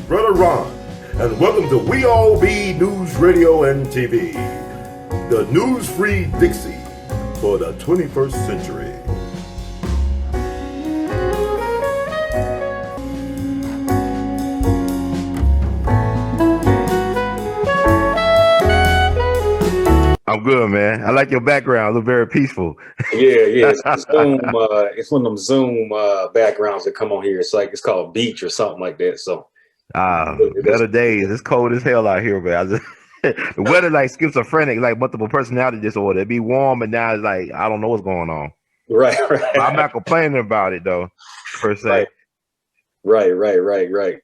Brother Ron, and welcome to We All Be News Radio and TV, the news-free Dixie for the 21st century. I'm good, man. I like your background. It looks very peaceful. Yeah. It's Zoom. It's one of them Zoom backgrounds that come on here. It's like it's called Beach or something like that. So, better days. It's cold as hell out here, man. The weather like schizophrenic, like multiple personality disorder. It'd be warm, and now it's like I don't know what's going on. Right. I'm not complaining about it though, per se. Right.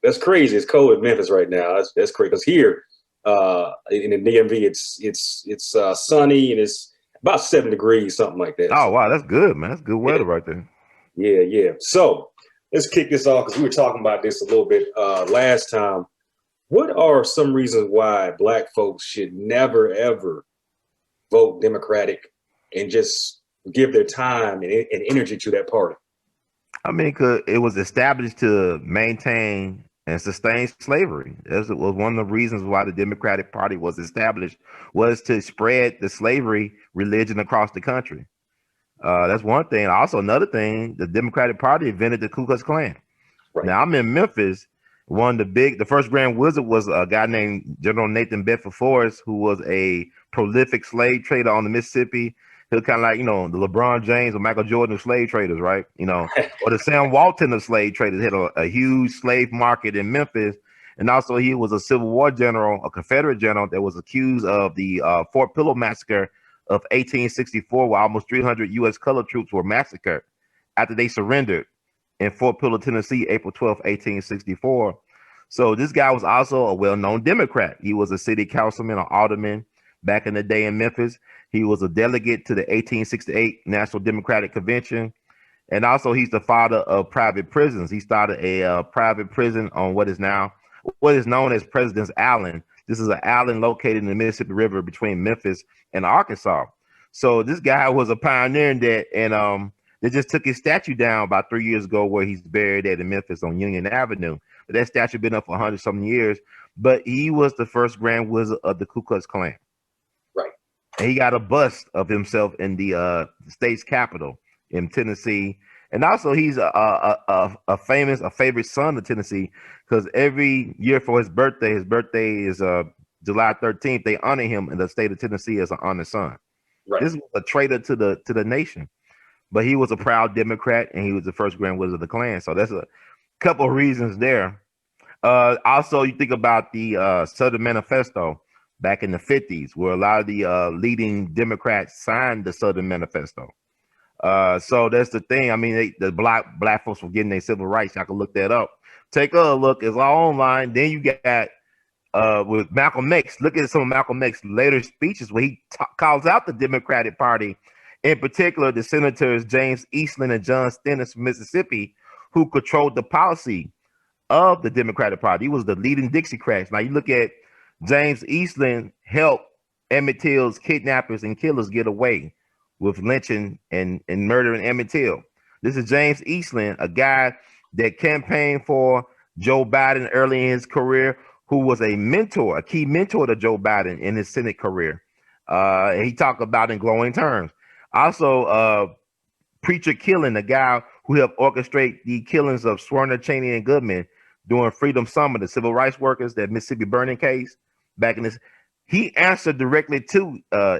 That's crazy. It's cold in Memphis right now. That's crazy because here in the DMV, it's sunny and it's about 7 degrees, something like that. Oh wow, that's good, man. That's good weather right there. Yeah. So let's kick this off because we were talking about this a little bit last time. What are some reasons why Black folks should never ever vote Democratic and just give their time and energy to that party? I mean, cause it was established to maintain and sustain slavery. That was one of the reasons why the Democratic Party was established, was to spread the slavery religion across the country. That's one thing. Also, another thing, the Democratic Party invented the Ku Klux Klan. Right. Now, I'm in Memphis. The first Grand Wizard was a guy named General Nathan Bedford Forrest, who was a prolific slave trader on the Mississippi. He was kind of like, the LeBron James or Michael Jordan of slave traders, right? Or the Sam Walton of slave traders. Had a huge slave market in Memphis. And also he was a Civil War general, a Confederate general that was accused of the Fort Pillow massacre of 1864, where almost 300 U.S. colored troops were massacred after they surrendered in Fort Pillow, Tennessee, April 12, 1864. So this guy was also a well-known Democrat. He was a city councilman or alderman back in the day in Memphis. He was a delegate to the 1868 National Democratic Convention. And also he's the father of private prisons. He started a private prison on what is known as President's Island. This is an island located in the Mississippi River between Memphis and Arkansas. So this guy was a pioneer in that. And they just took his statue down about 3 years ago where he's buried at in Memphis on Union Avenue. But that statue been up for 100-something years. But he was the first Grand Wizard of the Ku Klux Klan. Right. And he got a bust of himself in the state's capital in Tennessee. And also he's a favorite son of Tennessee, because every year for his birthday is July 13th, they honor him in the state of Tennessee as an honored son. Right. This was a traitor to the nation. But he was a proud Democrat, and he was the first Grand Wizard of the Klan. So that's a couple of reasons there. Also, you think about the Southern Manifesto back in the 50s, where a lot of the leading Democrats signed the Southern Manifesto. So that's the thing. I mean, the black folks were getting their civil rights. I can look that up. Take a look. It's all online. Then you got with Malcolm X. Look at some of Malcolm X's later speeches where he calls out the Democratic Party. In particular, the senators James Eastland and John Stennis from Mississippi, who controlled the policy of the Democratic Party. He was the leading Dixiecrats. Now you look at James Eastland helped Emmett Till's kidnappers and killers get away with lynching and murdering Emmett Till. This is James Eastland, a guy that campaigned for Joe Biden early in his career, who was a key mentor to Joe Biden in his Senate career. He talked about in glowing terms. Also, Preacher Killing, a guy who helped orchestrate the killings of Swerner, Cheney, and Goodman during Freedom Summer, the civil rights workers, that Mississippi burning case back in this. He answered directly to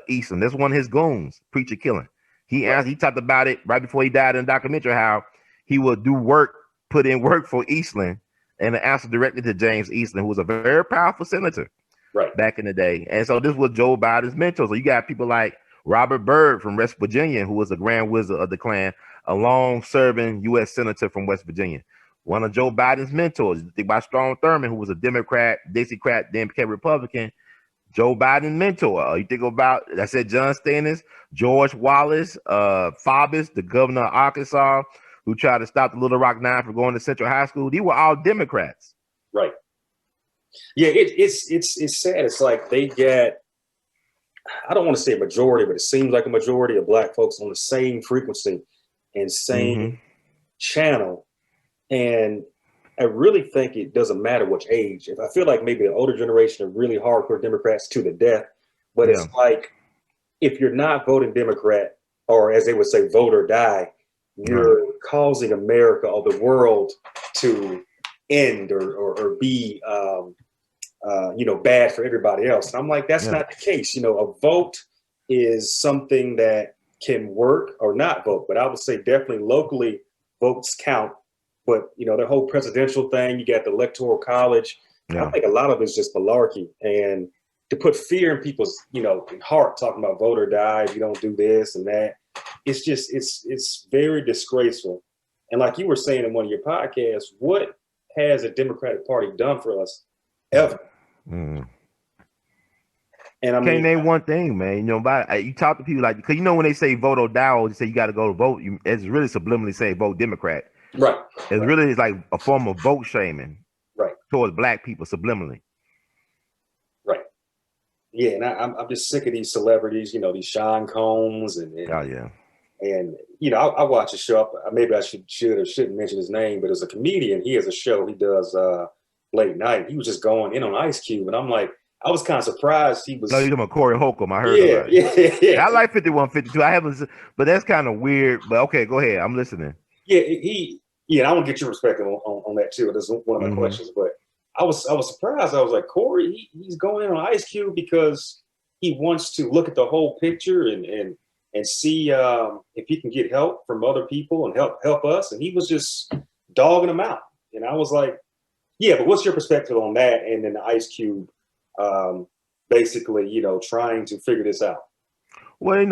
Eastland. That's one of his goons, Preacher Killing. He talked about it right before he died in the documentary, how he would put in work for Eastland, and answer directly to James Eastland, who was a very powerful senator back in the day. And so this was Joe Biden's mentor. So you got people like Robert Byrd from West Virginia, who was a Grand Wizard of the Klan, a long-serving U.S. senator from West Virginia. One of Joe Biden's mentors. You think about Strom Thurmond, who was a Democrat, Dixiecrat, then became Republican. Joe Biden's mentor. You think about, I said, John Stennis, George Wallace, Faubus, the governor of Arkansas, who tried to stop the Little Rock Nine from going to Central High School. These were all Democrats. Right. Yeah, it's sad. It's like they get, I don't want to say a majority, but it seems like a majority of Black folks on the same frequency and same channel. And I really think it doesn't matter which age. If I feel like maybe the older generation are really hardcore Democrats to the death, but Yeah. it's like if you're not voting Democrat, or as they would say, vote or die, you're causing America or the world to end or be bad for everybody else. And I'm like, that's not the case. A vote is something that can work, or not vote, but I would say definitely locally votes count. But the whole presidential thing, you got the electoral college. I think a lot of it's just malarkey, and to put fear in people's heart, talking about vote or die if you don't do this and that. It's just it's very disgraceful. And like you were saying in one of your podcasts, what has the Democratic Party done for us ever? Mm. And I Can't mean, name one thing, man. You talk to people like, because when they say vote or die, or they say you got to go to vote, it's really subliminally saying vote Democrat. Right. It's like a form of vote shaming, right, towards black people subliminally. Right. Yeah, and I'm just sick of these celebrities. These Sean Combs and oh yeah. And I watch a show. Maybe I should or shouldn't mention his name, but as a comedian, he has a show he does late night. He was just going in on Ice Cube, and I'm like, I was kind of surprised he was. No, you're talking about Corey Holcomb. I heard about it. Yeah. I like 51, 52. I haven't, but that's kind of weird. But okay, go ahead. I'm listening. Yeah, I want to get your perspective on that too. That's one of my questions. But I was surprised. I was like, Corey, he's going in on Ice Cube because he wants to look at the whole picture and see if he can get help from other people and help us. And he was just dogging them out. And I was like, yeah, but what's your perspective on that? And then the Ice Cube, basically, trying to figure this out. Well,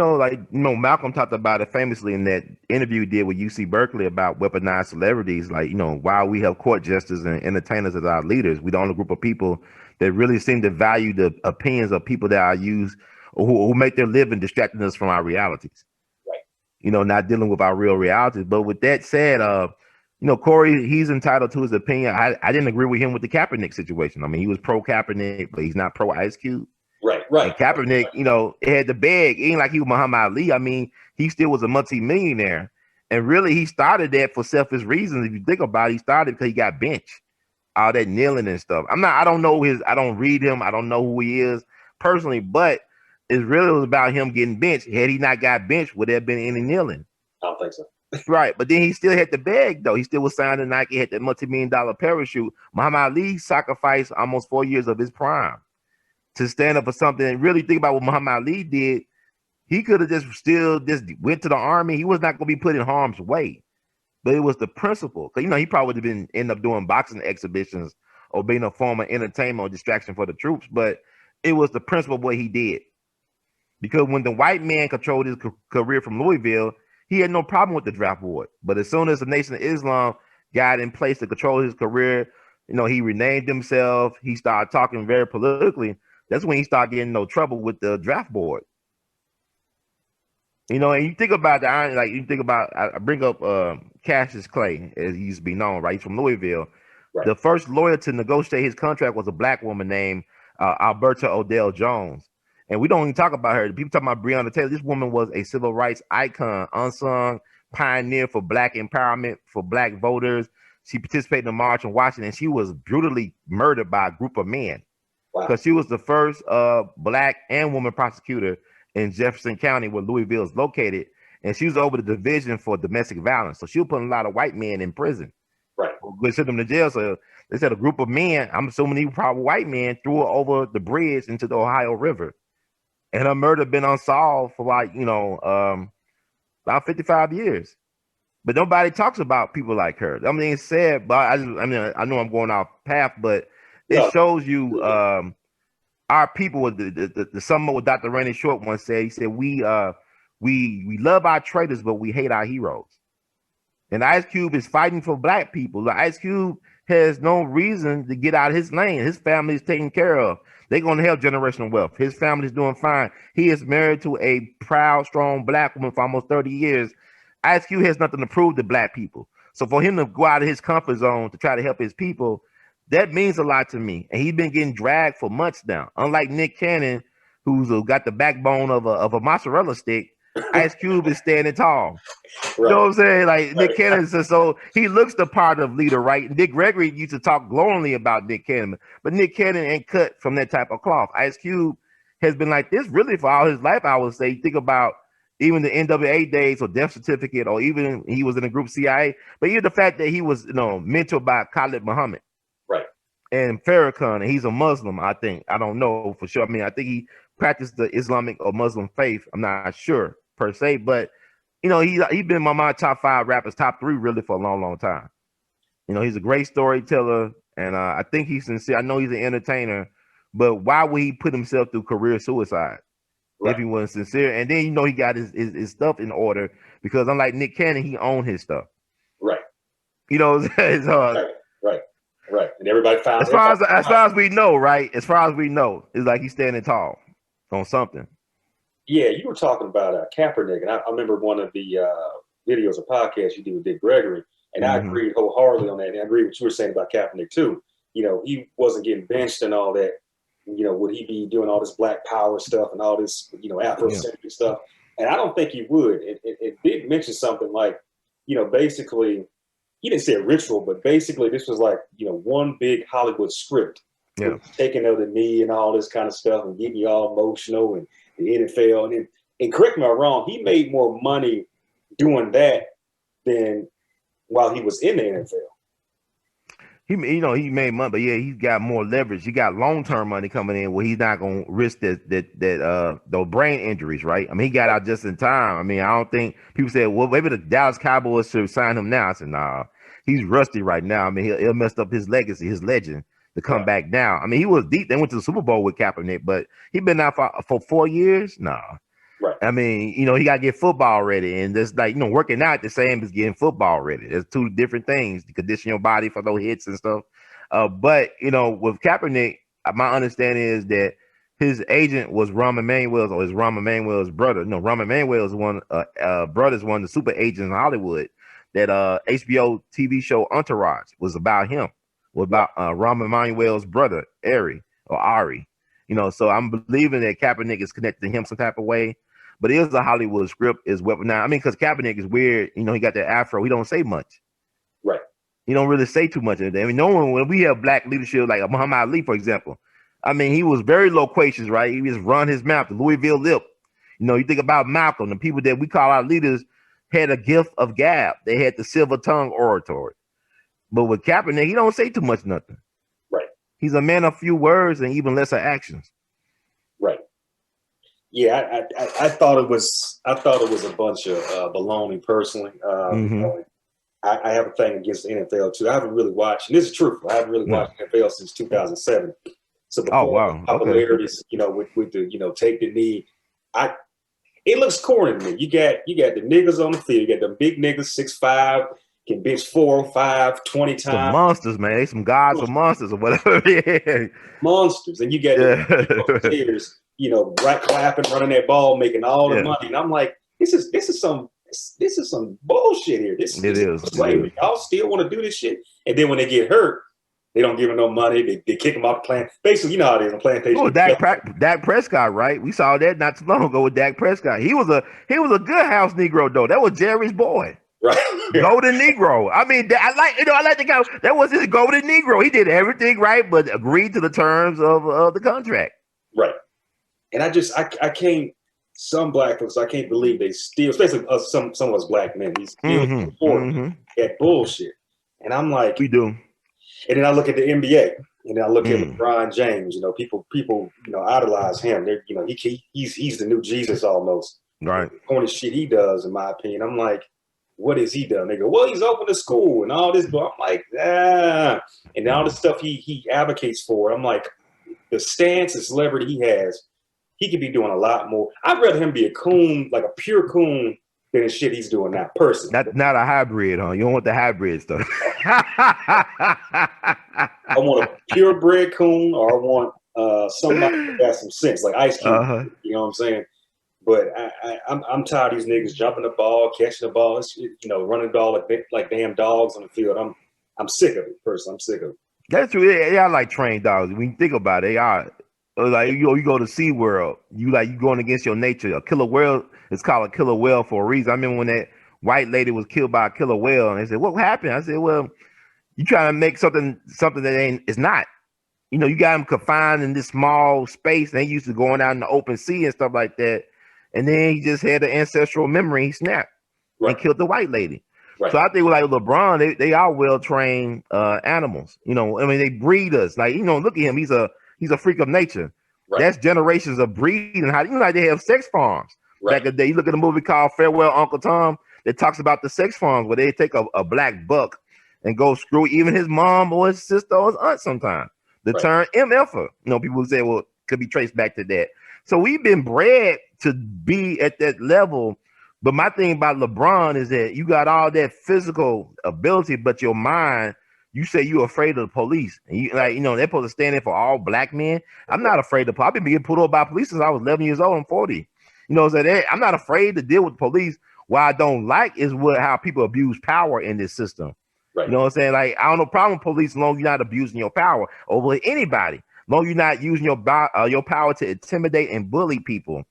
Malcolm talked about it famously in that interview he did with UC Berkeley about weaponized celebrities. Like, while we have court jesters and entertainers as our leaders, we're the only group of people that really seem to value the opinions of people that are used or who make their living distracting us from our realities. Right. Not dealing with our real realities. But with that said, Corey, he's entitled to his opinion. I didn't agree with him with the Kaepernick situation. I mean, he was pro Kaepernick, but he's not pro Ice Cube. Right. And Kaepernick, it had the bag. It ain't like he was Muhammad Ali. I mean, he still was a multi-millionaire. And really, he started that for selfish reasons. If you think about it, he started because he got benched. All that kneeling and stuff. I don't read him. I don't know who he is personally, but it really was about him getting benched. Had he not got benched, would there have been any kneeling? I don't think so. Right. But then he still had the bag, though. He still was signed to Nike, had that multi-million-dollar parachute. Muhammad Ali sacrificed almost 4 years of his prime to stand up for something. And really think about what Muhammad Ali did. He could have just went to the army. He was not going to be put in harm's way. But it was the principle. Because, he probably would have end up doing boxing exhibitions or being a form of entertainment or distraction for the troops. But it was the principle of what he did. Because when the white man controlled his career from Louisville, he had no problem with the draft board. But as soon as the Nation of Islam got in place to control his career, he renamed himself. He started talking very politically. That's when he started getting no trouble with the draft board. And you think about I bring up Cassius Clay, as he used to be known, right? He's from Louisville. Right. The first lawyer to negotiate his contract was a black woman named Alberta Odell Jones. And we don't even talk about her. People talking about Breonna Taylor. This woman was a civil rights icon, unsung pioneer for black empowerment, for black voters. She participated in the march in Washington. She was brutally murdered by a group of men. Wow. Because she was the first black and woman prosecutor in Jefferson County, where Louisville is located. And she was over the division for domestic violence. So she was putting a lot of white men in prison. Right. They sent them to jail. So they said a group of men, I'm assuming these were probably white men, threw her over the bridge into the Ohio River. And her murder been unsolved for about 55 years. But nobody talks about people like her. I mean, it's sad, but I know I'm going off path, but it shows you our people. The sum of what Dr. Randy Short once said. He said, we love our traitors, but we hate our heroes. And Ice Cube is fighting for black people. The Ice Cube has no reason to get out of his lane. His family is taken care of. They're going to have generational wealth. His family is doing fine. He is married to a proud, strong black woman for almost 30 years. Ice Cube has nothing to prove to black people. So for him to go out of his comfort zone to try to help his people, that means a lot to me. And he's been getting dragged for months now. Unlike Nick Cannon, who's got the backbone of a mozzarella stick, Ice Cube is standing tall. Right. You know what I'm saying? Like Nick Cannon says, so he looks the part of leader, right? Dick Gregory used to talk glowingly about Nick Cannon, but Nick Cannon ain't cut from that type of cloth. Ice Cube has been like this really for all his life, I would say. Think about even the NWA days or Death Certificate, or even he was in the group CIA. But even the fact that he was, mentored by Khalid Muhammad. Right. And Farrakhan, and he's a Muslim, I think. I don't know for sure. I mean, I think he practiced the Islamic or Muslim faith. I'm not sure per se, but he's been my top 5 rappers, top 3 really for a long, long time. He's a great storyteller, and I think he's sincere. I know he's an entertainer, but why would he put himself through career suicide if he wasn't sincere? And then he got his stuff in order, because unlike Nick Cannon, he owned his stuff. Right. It's hard. Right. And everybody found as far as we know, right? As far as we know, it's like he's standing tall on something. Yeah, you were talking about Kaepernick, and I remember one of the videos or podcasts you did with Dick Gregory, and I agreed wholeheartedly on that. And I agree with what you were saying about Kaepernick too. He wasn't getting benched and all that. Would he be doing all this Black Power stuff and all this, Afrocentric stuff? And I don't think he would. It did mention something like, basically, he didn't say a ritual, but basically this was like, one big Hollywood script. Yeah. Taking of the knee and all this kind of stuff and getting you all emotional and the NFL. And correct me if I'm wrong, he made more money doing that than while he was in the NFL. He made money, but yeah, he's got more leverage. He got long-term money coming in where he's not gonna risk those brain injuries, right? I mean, he got out just in time. I mean, I don't think people said, well, maybe the Dallas Cowboys should sign him now. I said, nah, he's rusty right now. I mean, he'll mess up his legacy, his legend to come back now. I mean, he was deep. They went to the Super Bowl with Kaepernick, but he been out for 4 years. Nah. Right. I mean, he got to get football ready, and just like working out the same as getting football ready. There's 2 different things to condition your body for those hits and stuff. But with Kaepernick, my understanding is that his agent was Rahm Emanuel's brother. No, Rahm Emanuel's brother's one of the super agents in Hollywood. That HBO TV show Entourage was about him. Was about Rahm Emanuel's brother, Ari. So I'm believing that Kaepernick is connected to him some type of way. But it is a Hollywood script as well. Now, I mean, because Kaepernick is weird. He got that afro. He don't say much. Right. He don't really say too much. I mean, when we have Black leadership like Muhammad Ali, for example, I mean, he was very loquacious, right? He just run his mouth, the Louisville lip. You think about Malcolm, the people that we call our leaders had a gift of gab. They had the silver tongue oratory. But with Kaepernick, he don't say too much nothing. Right. He's a man of few words and even lesser actions. Right. Yeah, I thought it was a bunch of baloney personally. I have a thing against the NFL too. I haven't really watched, and this is truthful. I haven't really watched NFL since 2007. So before popularities, with the take the knee, it looks corny to me. You got the niggas on the field. You got the big niggas, 6'5", can bench 4, 5, 20 times. Some monsters, man. They some gods or monsters or whatever. Yeah. Monsters, and you got the players, right clapping, running that ball, making all the money. And I'm like, this is some bullshit here. This is slavery. Y'all still want to do this shit, and then when they get hurt, they don't give them no money. They kick them off the plant. Basically, you know how it is on plantation. Oh, Dak Prescott, right? We saw that not too long ago with Dak Prescott. He was a good house Negro though. That was Jerry's boy. Right. Golden Negro. I mean, I like the guy. That was his Golden Negro. He did everything right, but agreed to the terms of the contract. Right. And I can't. Some Black folks, I can't believe they still, especially some of us Black men, these still support that bullshit. And I'm like, we do. And then I look at the NBA, and then I look at LeBron James. People idolize him. They're, he's the new Jesus almost. Right. The corny shit he does, in my opinion. I'm like, what has he done? They go, well, he's opened a school and all this, but I'm like, and all the stuff he advocates for. I'm like, the stance and celebrity he has, he could be doing a lot more. I'd rather him be a coon, like a pure coon, than the shit he's doing now, personally. Not a hybrid, huh? You don't want the hybrid stuff. I want a purebred coon, or I want somebody that has some sense, like Ice Cube. You know what I'm saying? But I'm tired of these niggas jumping the ball, catching the ball, running the ball like damn dogs on the field. I'm sick of it, personally. I'm sick of it. That's true. They are like trained dogs. When you think about it, they are. Like you go to SeaWorld, you going against your nature. A killer whale is called a killer whale for a reason. I remember when that white lady was killed by a killer whale, and they said, "What happened?" I said, "Well, you trying to make something that ain't it's not. You got them confined in this small space. And they used to going out in the open sea and stuff like that. And then he just had an ancestral memory. He snapped and killed the white lady. Right. So I think like LeBron, they are well trained animals. I mean, they breed us. Like look at him. He's a freak of nature. Right. That's generations of breeding. How like they have sex farms. Right. Back in the day, you look at a movie called Farewell Uncle Tom that talks about the sex farms where they take a black buck and go screw even his mom or his sister or his aunt sometimes. The term MFer, people say, well, could be traced back to that. So we've been bred to be at that level. But my thing about LeBron is that you got all that physical ability, but your mind, you say you're afraid of the police. And they're supposed to stand there for all black men. I'm not afraid of police. I've been getting pulled over by police since I was 11 years old. I'm 40. So I'm not afraid to deal with police. What I don't like is how people abuse power in this system. Right. You know what I'm saying? Like, I don't know problem with police as long as you're not abusing your power over anybody. As long as you're not using your power to intimidate and bully people,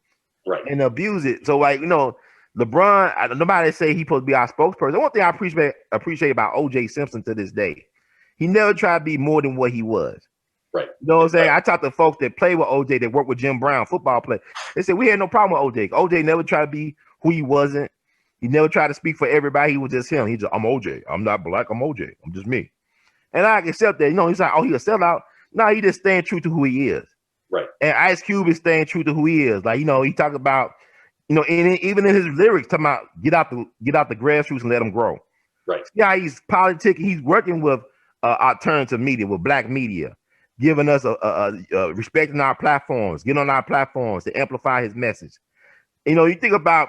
right, and abuse it. So, like, LeBron, nobody say he's supposed to be our spokesperson. The one thing I appreciate about O.J. Simpson to this day, he never tried to be more than what he was. Right. You know what I'm saying? I talked to folks that play with O.J. that work with Jim Brown, football player. They said we had no problem with O.J. O.J. never tried to be who he wasn't. He never tried to speak for everybody. He was just him. He's just, I'm OJ. I'm not black. I'm OJ. I'm just me. And I accept that. He's like, oh, he a sellout. No, he just staying true to who he is. Right. And Ice Cube is staying true to who he is. Like, he talk about, even in his lyrics, talking about get out the grassroots and let them grow. Right. Yeah, he's politicking. He's working with alternative media, with black media, giving us respecting our platforms, getting on our platforms to amplify his message. You think about.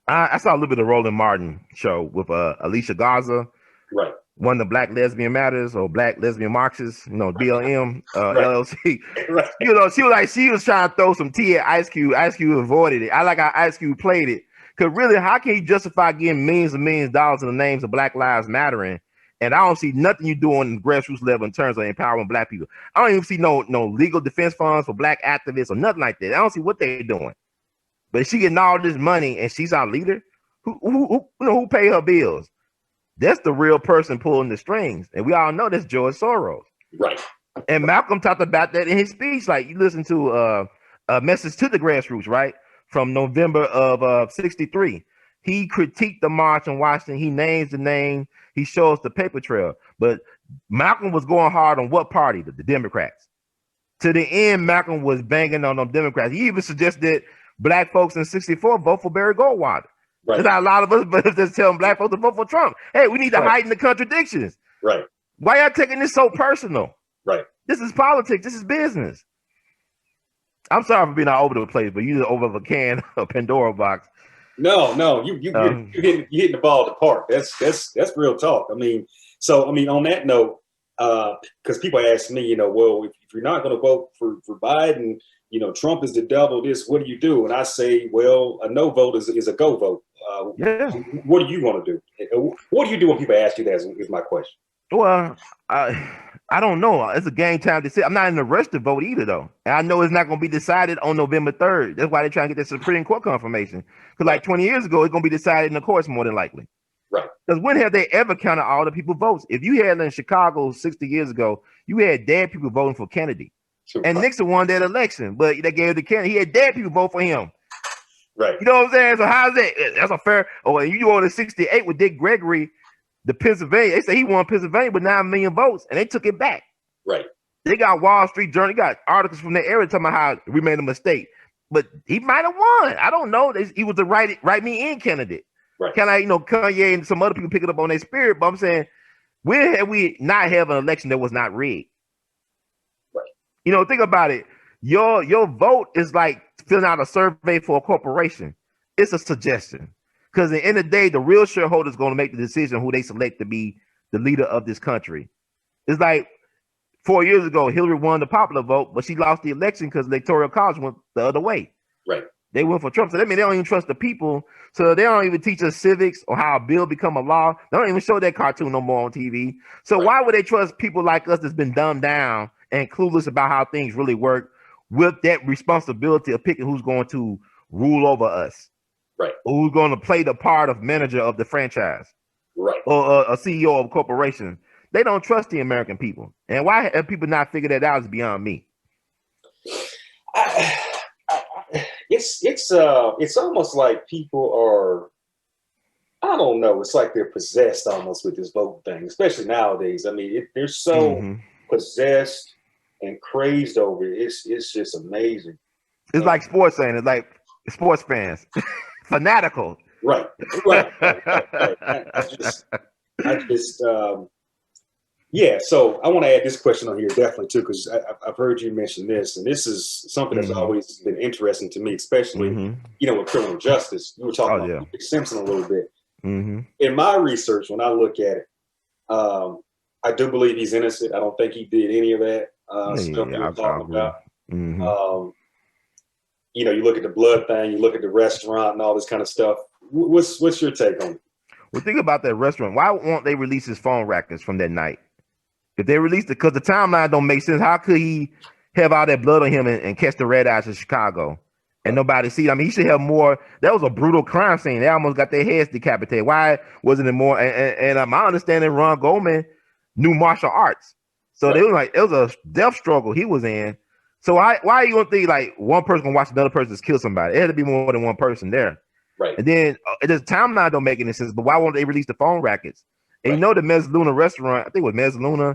I saw a little bit of Roland Martin show with Alicia Garza, right? One of the Black Lesbian Matters or Black Lesbian Marxists, BLM, right. LLC. Right. She was trying to throw some tea at Ice Cube. Ice Cube avoided it. I like how Ice Cube played it. Because really, how can you justify getting millions and millions of dollars in the names of Black Lives Mattering? And I don't see nothing you doing in the grassroots level in terms of empowering black people. I don't even see no legal defense funds for black activists or nothing like that. I don't see what they're doing. But she getting all this money and she's our leader. Who pay her bills? That's the real person pulling the strings. And we all know that's George Soros. Right. And Malcolm talked about that in his speech. Like, you listen to a message to the grassroots, right? From November of 63. He critiqued the march in Washington. He names the name. He shows the paper trail. But Malcolm was going hard on what party? The Democrats. To the end, Malcolm was banging on them Democrats. He even suggested black folks in 64 vote for Barry Goldwater. Right. There's not a lot of us, but just telling black folks to vote for Trump. Hey, we need to heighten the contradictions. Right. Why y'all taking this so personal? Right. This is politics. This is business. I'm sorry for being all over the place, but you just over a can of Pandora box. No, you hitting the ball at the park. That's real talk. I mean, on that note, because people ask me, well, if you're not going to vote for Biden, Trump is the devil. What do you do? And I say, well, a no vote is a go vote. What do you want to do? What do you do when people ask you that? Is my question. Well, I don't know. It's a game time to say. I'm not in the rush to vote either, though. And I know it's not going to be decided on November 3rd. That's why they're trying to get the Supreme Court confirmation. Because like 20 years ago, it's going to be decided in the courts more than likely. Right. Because when have they ever counted all the people votes? If you had in Chicago 60 years ago, you had dead people voting for Kennedy. Sure. And Nixon won that election, but they gave it to Kennedy. He had dead people vote for him. Right. You know what I'm saying? So how's that? That's a fair. Oh, you won in 68 with Dick Gregory, the Pennsylvania. They say he won Pennsylvania with 9 million votes, and they took it back. Right. They got Wall Street Journal. They got articles from that area talking about how we made a mistake. But he might have won. I don't know. He was the right me in candidate. Right. Kind of, Kanye and some other people pick it up on their spirit. But I'm saying, where have we not have an election that was not rigged? Right. Think about it. Your vote is like filling out a survey for a corporation. It's a suggestion. Because at the end of the day, the real shareholder is going to make the decision who they select to be the leader of this country. It's like 4 years ago, Hillary won the popular vote, but she lost the election because the Electoral College went the other way. Right. They went for Trump. So that means they don't even trust the people. So they don't even teach us civics or how a bill become a law. They don't even show that cartoon no more on TV. So why would they trust people like us that's been dumbed down and clueless about how things really work with that responsibility of picking who's going to rule over us, right, who's going to play the part of manager of the franchise, right. or a CEO of a corporation. They don't trust the American people, and why have people not figured that out is beyond me. It's almost like people are, I don't know, it's like they're possessed almost with this vote thing, especially nowadays. I mean, they're so possessed and crazed over it. It's just amazing. It's like sports saying, it's like sports fans, fanatical. Right. I just yeah, so I want to add this question on here definitely too, because I've heard you mention this, and this is something that's always been interesting to me, especially with criminal justice. You were talking about Simpson a little bit. In my research, when I look at it, I do believe he's innocent. I don't think he did any of that stuff you were talking about. You look at the blood thing, you look at the restaurant and all this kind of stuff. What's your take on it? Well, think about that restaurant. Why won't they release his phone records from that night? If they released it, because the timeline don't make sense. How could he have all that blood on him and catch the red eyes in Chicago and nobody see it? I mean, he should have more. That was a brutal crime scene. They almost got their heads decapitated. Why wasn't it more? And my understanding, Ron Goldman knew martial arts, so they was like, it was a death struggle he was in. So why are you gonna think like one person gonna watch another person kill somebody? It had to be more than one person there. Right. And then the timeline don't make any sense. But why won't they release the phone records? And you know the Mezzaluna restaurant, I think it was Mezzaluna.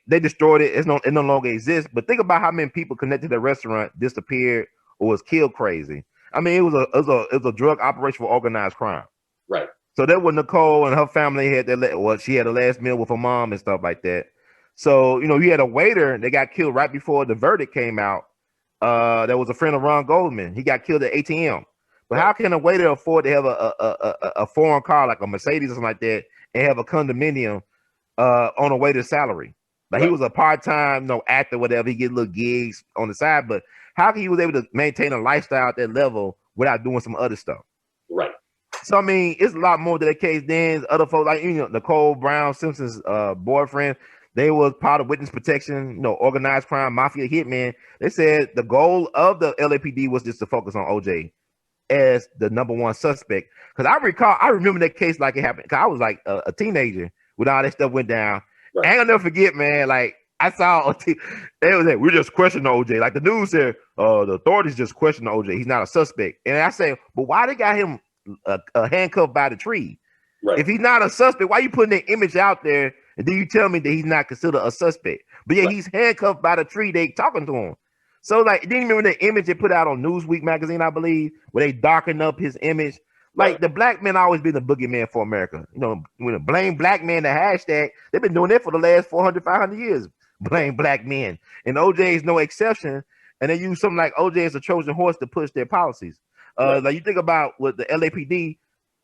They destroyed it. It no longer exists. But think about how many people connected to the restaurant disappeared or was killed crazy. I mean, it was a drug operation for organized crime. Right. So that was Nicole and her family had she had a last meal with her mom and stuff like that. So you had a waiter that got killed right before the verdict came out. That was a friend of Ron Goldman. He got killed at ATM. But how can a waiter afford to have a foreign car like a Mercedes or something like that and have a condominium on a waiter's salary? Like he was a part-time, actor, whatever. He get little gigs on the side, but how can he was able to maintain a lifestyle at that level without doing some other stuff? Right. So I mean, it's a lot more to that case than other folks like Nicole Brown Simpson's boyfriend. They was part of witness protection, organized crime, mafia hitman. They said the goal of the LAPD was just to focus on OJ as the number one suspect. Because I remember that case like it happened. Because I was like a teenager when all that stuff went down. Right. I ain't gonna never forget, man. Like I saw they was like, we're just questioning OJ. Like the news said, the authorities just questioning OJ. He's not a suspect. And I say, but why they got him handcuffed by the tree? Right. If he's not a suspect, why you putting that image out there? And then you tell me that he's not considered a suspect. But yeah, he's handcuffed by the tree. They talking to him. So like, didn't you remember the image they put out on Newsweek magazine, I believe, where they darkened up his image? Like the black man always been the boogeyman for America. When blame black man, the hashtag, they've been doing that for the last 400, 500 years. Blame black men. And OJ is no exception. And they use something like OJ as a Trojan horse to push their policies. Like you think about with the LAPD,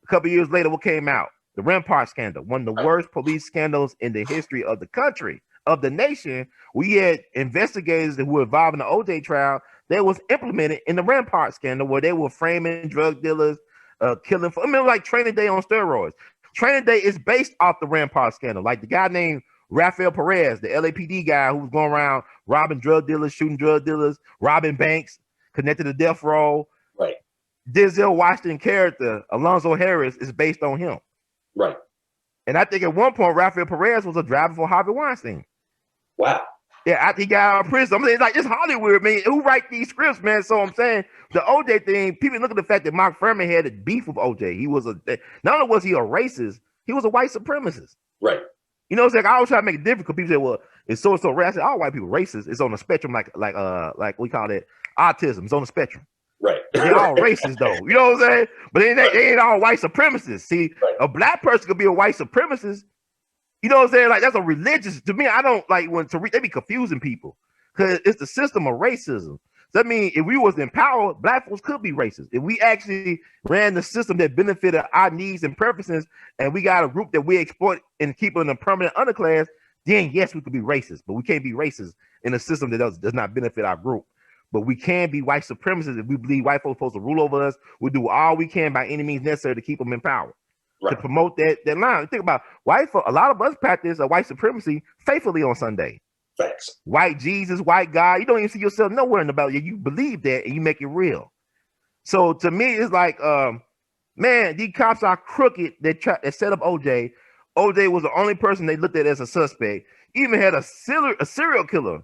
a couple years later, what came out? The Rampart scandal, one of the worst police scandals in the history of the country, of the nation. We had investigators that were involved in the OJ trial that was implemented in the Rampart scandal, where they were framing drug dealers, killing. Like Training Day on steroids. Training Day is based off the Rampart scandal. Like the guy named Rafael Perez, the LAPD guy who was going around robbing drug dealers, shooting drug dealers, robbing banks, connected to death row. Right. Denzel Washington character, Alonzo Harris, is based on him. Right. And I think at one point, Rafael Perez was a driver for Harvey Weinstein. Wow. Yeah, after he got out of prison. I'm saying, like, it's Hollywood, man. Who write these scripts, man? So I'm saying the OJ thing, people look at the fact that Mark Furman had a beef with OJ. He was not only was he a racist, he was a white supremacist. Right. You know what I'm saying? I always try to make it different because people say, well, it's so racist. All white people racist. It's on the spectrum, like we call it autism. It's on the spectrum. Right. They're all racist though. You know what I'm saying? But they ain't all white supremacists. See, a black person could be a white supremacist. You know what I'm saying? Like that's a religious. To me, I don't like when they be confusing people because it's the system of racism. So that means if we was in power, black folks could be racist. If we actually ran the system that benefited our needs and preferences, and we got a group that we exploit and keep in a permanent underclass, then yes, we could be racist. But we can't be racist in a system that does not benefit our group. But we can be white supremacists if we believe white folks are supposed to rule over us. We'll do all we can by any means necessary to keep them in power, to promote that line. Think about white folks. A lot of us practice a white supremacy faithfully on Sunday. Facts. White Jesus, white God. You don't even see yourself nowhere in the Bible. You believe that and you make it real. So to me, it's like, man, these cops are crooked. That set up OJ. OJ was the only person they looked at as a suspect. Even had a serial killer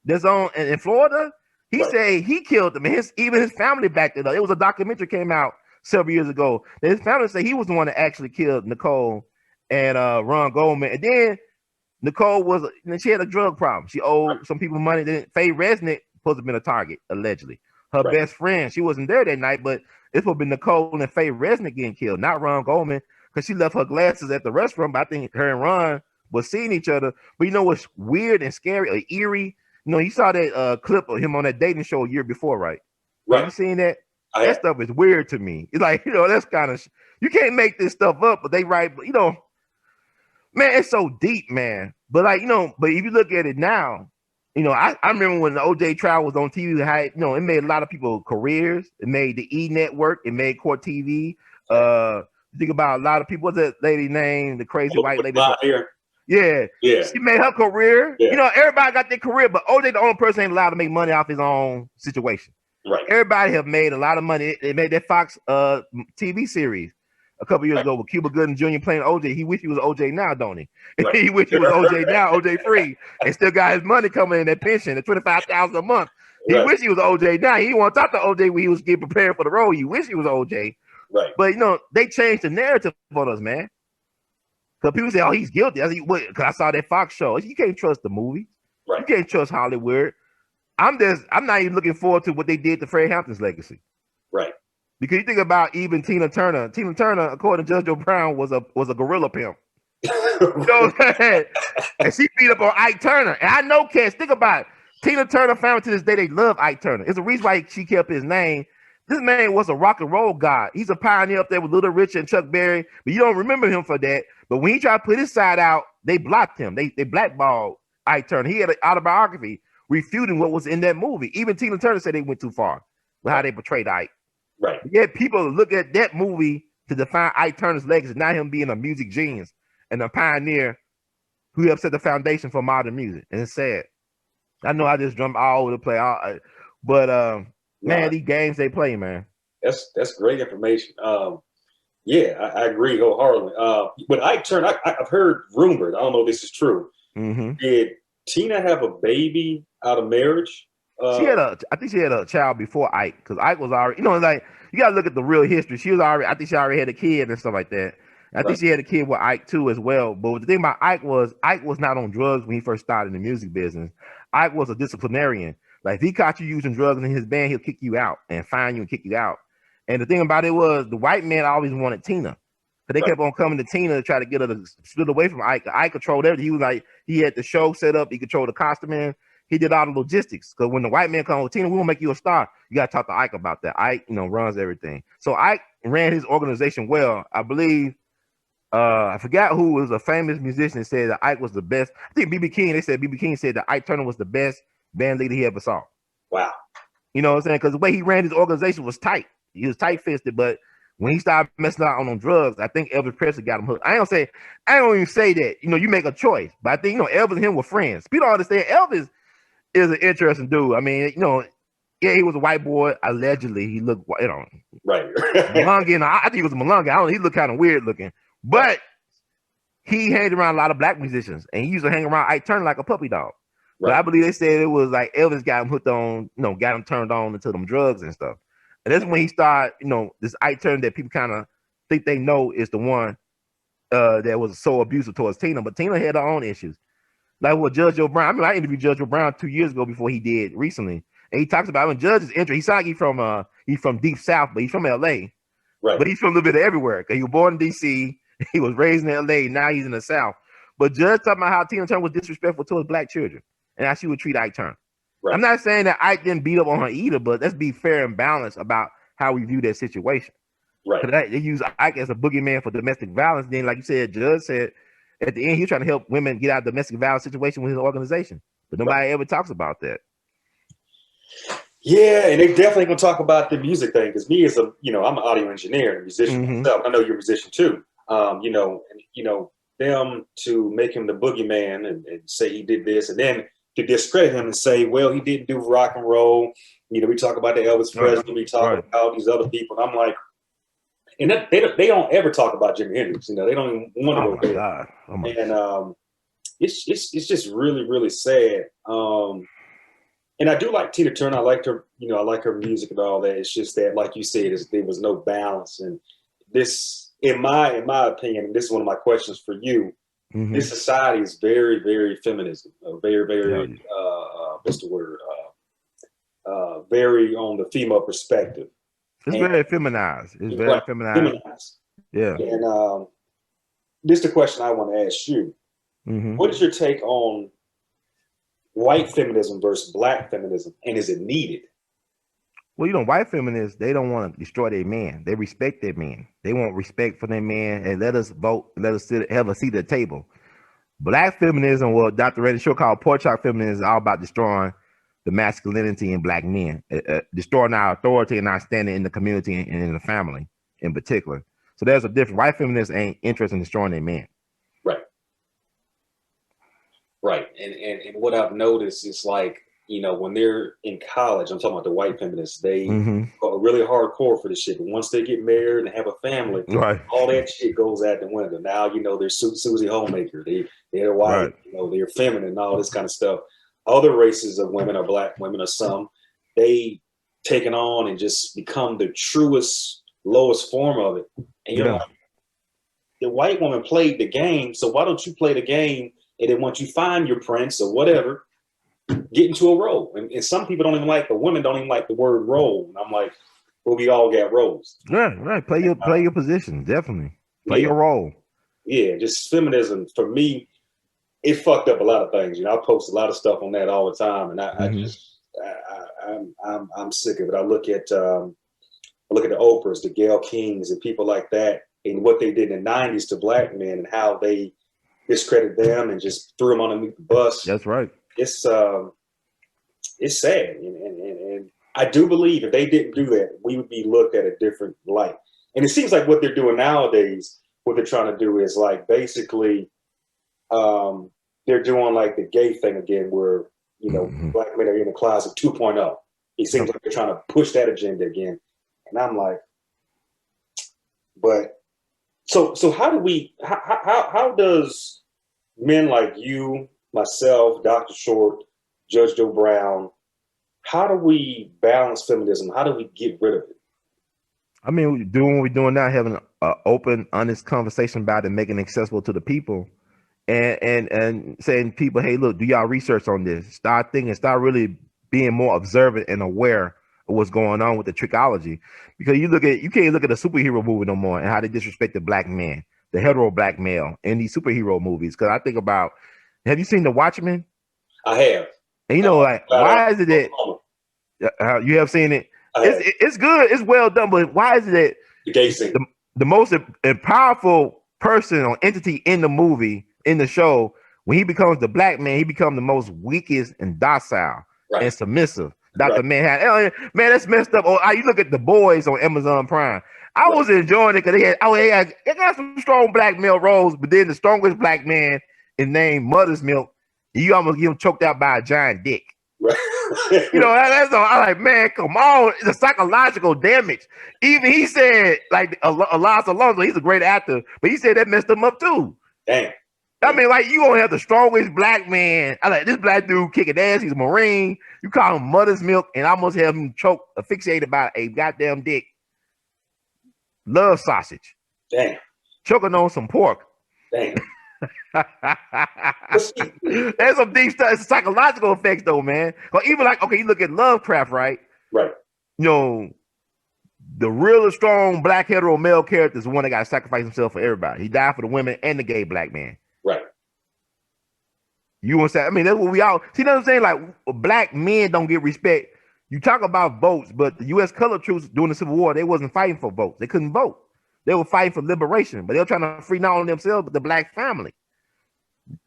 that's on in Florida. He said he killed them. And even his family backed it up. It was a documentary came out several years ago. That his family said he was the one that actually killed Nicole and Ron Goldman. And then Nicole she had a drug problem. She owed some people money. Then Faye Resnick supposed to have been a target, allegedly. Her best friend, she wasn't there that night, but it's supposed to be Nicole and Faye Resnick getting killed, not Ron Goldman, because she left her glasses at the restaurant. But I think her and Ron was seeing each other. But you know what's weird and scary or eerie? You know, you saw that clip of him on that dating show a year before, right? Right. Have you seen that? That stuff is weird to me. It's like, you know, that's kind of, you can't make this stuff up, but they write, you know, man, it's so deep, man. But like, you know, but if you look at it now, you know, I remember when the OJ trial was on TV, how, you know, it made a lot of people careers. It made the E Network. It made Court TV. Think about a lot of people. What's that lady named, the crazy white lady? Yeah. She made her career. Yeah. You know, everybody got their career, but OJ the only person ain't allowed to make money off his own situation. Right. Everybody have made a lot of money. They made that Fox TV series a couple years ago with Cuba Gooding Jr. playing OJ. He wish he was OJ now, don't he? Right. He wish he was OJ now, OJ free, and still got his money coming in, that pension, at $25,000 a month. He wish he was OJ now. He want to talk to OJ when he was getting prepared for the role. He wish he was OJ. Right. But you know, they changed the narrative on us, man. Because people say, "Oh, he's guilty." I said, "What?" Because I saw that Fox show. You can't trust the movie. Right. You can't trust Hollywood. I'm not even looking forward to what they did to Fred Hampton's legacy. Right. Because you think about even Tina Turner. Tina Turner, according to Judge O'Brien, was a gorilla pimp. You know what I'm saying? And she beat up on Ike Turner. And I know cats, think about it. Tina Turner family to this day, they love Ike Turner. It's the reason why she kept his name. This man was a rock and roll god. He's a pioneer up there with Little Richard and Chuck Berry, but you don't remember him for that. But when he tried to put his side out, they blocked him. They blackballed Ike Turner. He had an autobiography refuting what was in that movie. Even Tina Turner said they went too far with how they portrayed Ike. Right. Yet people look at that movie to define Ike Turner's legacy, not him being a music genius and a pioneer who helped set the foundation for modern music. And it's sad. I know I just jumped all over the place, but man, these games they play, man. That's great information. Yeah, I agree wholeheartedly. But Ike Turner, I've heard rumored. I don't know if this is true. Mm-hmm. Did Tina have a baby out of marriage? I think she had a child before Ike, because Ike was already, you know, like you gotta look at the real history. I think she already had a kid and stuff like that. I think she had a kid with Ike too as well. But the thing about Ike was not on drugs when he first started in the music business. Ike was a disciplinarian. Like if he caught you using drugs in his band, he'll kick you out and fine you and kick you out. And the thing about it was the white man always wanted Tina. But they kept on coming to Tina to try to get her to split away from Ike. Ike controlled everything. He was like, he had the show set up, he controlled the costuming, he did all the logistics. Because when the white man comes with Tina, we gonna make you a star. You gotta talk to Ike about that. Ike, you know, runs everything. So Ike ran his organization well. I believe I forgot who was a famous musician that said that Ike was the best. I think BB King, they said BB King said that Ike Turner was the best band leader he ever saw. Wow. You know what I'm saying? Because the way he ran his organization was tight. He was tight-fisted, but when he started messing out on drugs, I think Elvis Presley got him hooked. I don't even say that. You know, you make a choice. But I think, you know, Elvis and him were friends. People don't understand Elvis is an interesting dude. I mean, you know, yeah, he was a white boy. Allegedly, he looked, you know, right. Malungian. I think he was a Malungian. I don't know. He looked kind of weird looking. But he hanged around a lot of black musicians, and he used to hang around Ike Turner like a puppy dog. Right. But I believe they said it was like Elvis got him hooked on, you know, got him turned on into them drugs and stuff. And that's when he started, you know, this Ike Turner that people kind of think they know is the one that was so abusive towards Tina. But Tina had her own issues. Like with Judge O'Brien. I mean, I interviewed Judge O'Brien 2 years ago before he did recently. And he talks about when Judge's entry, he sounds like he's from deep South, but he's from LA. Right. But he's from a little bit of everywhere. Because he was born in DC, he was raised in LA, now he's in the South. But Judge talking about how Tina Turner was disrespectful towards black children and how she would treat Ike Turner. Right. I'm not saying that Ike didn't beat up on her either, but let's be fair and balanced about how we view that situation. Right. Because they use Ike as a boogeyman for domestic violence. Then, like you said, Judge said at the end, he was trying to help women get out of domestic violence situation with his organization. But nobody ever talks about that. Yeah, and they definitely gonna talk about the music thing. Because me as I'm an audio engineer and a musician myself. I know you're a musician too. Them to make him the boogeyman and say he did this, and then to discredit him and say, well, he didn't do rock and roll. You know, we talk about the Elvis Presley, we talk about these other people. And I'm like, and they don't ever talk about Jimi Hendrix. You know, they don't even want to go there. Oh my and it's just really, really sad. And I do like Tina Turner. I liked her, you know, I like her music and all that. It's just that, like you said, there was no balance. And this, in my opinion, and this is one of my questions for you. This society is very, very feminism, very, very, what's the word? Very on the female perspective. It's very feminized. It's very feminized. Yeah. And this is the question I want to ask you. What is your take on white feminism versus black feminism, and is it needed? Well, you know, white feminists, they don't want to destroy their men. They respect their men. They want respect for their men and let us vote, let us have a seat at the table. Black feminism, well, Dr. Randy Shaw called pork chop feminism, is all about destroying the masculinity in black men, destroying our authority and our standing in the community and in the family in particular. So there's a difference. White feminists ain't interested in destroying their men. Right. And what I've noticed is, like, you know, when they're in college, I'm talking about the white feminists, they are really hardcore for this shit. But once they get married and have a family, all that shit goes out the window. Now, you know, they're Susie Homemaker. They're white, you know, they're feminine and all this kind of stuff. Other races of women, or black women, or some, they taken on and just become the truest, lowest form of it. And you're like, the white woman played the game, so why don't you play the game? And then once you find your prince or whatever, get into a role. And some people don't even like, the women don't even like the word role. And I'm like, well, we all got roles. Right. Play your position. Definitely. Play your role. Yeah. Just feminism, for me, it fucked up a lot of things. You know, I post a lot of stuff on that all the time. And I'm sick of it. I look at the Oprahs, the Gayle Kings, and people like that, and what they did in the 90s to black men and how they discredited them and just threw them underneath the bus. That's right. It's sad, and I do believe if they didn't do that, we would be looked at a different light. And it seems like what they're doing nowadays, what they're trying to do is, like, basically, they're doing like the gay thing again, where, you know, black men are in the closet 2.0. It seems like they're trying to push that agenda again, and I'm like, but. So how does men like you, myself, Dr. Short, Judge Joe Brown, how do we balance feminism? How do we get rid of it? I mean, doing what we're doing now, having an open, honest conversation about it, making it accessible to the people, and saying to people, hey, look, do y'all research on this? Start thinking, start really being more observant and aware of what's going on with the trichology. Because you can't look at a superhero movie no more and how they disrespect the black man, the hetero black male in these superhero movies. Because I think about, have you seen The Watchmen? I have. And you know, like, why is it that you have seen it? It's good, it's well done, but why is it that the most powerful person or entity in the movie, in the show, when he becomes the black man, he becomes the most weakest and docile and submissive. Dr. Manhattan. Man, that's messed up. Oh, you look at The Boys on Amazon Prime. I was enjoying it because they got some strong black male roles, but then the strongest black man is named Mother's Milk. You almost get him choked out by a giant dick. Right. You know, that's all. I'm like, man, come on. The psychological damage. Even he said, like, Elias Alonso, he's a great actor, but he said that messed him up too. Damn. I mean, like, you gonna have the strongest black man. I like this black dude kicking ass. He's a Marine. You call him Mother's Milk, and almost have him choked, asphyxiated by a goddamn dick. Love sausage. Damn. Choking on some pork. Damn. There's some deep stuff. It's psychological effects, though, man. But even like, okay, you look at Lovecraft, right? Right. You know, the real strong black hetero male character is the one that got to sacrifice himself for everybody. He died for the women and the gay black man. Right. You want to say? I mean, that's what we all see. You know what I'm saying? Like, black men don't get respect. You talk about votes, but the U.S. colored troops during the Civil War, they wasn't fighting for votes. They couldn't vote. They were fighting for liberation, but they were trying to free not only themselves but the black family.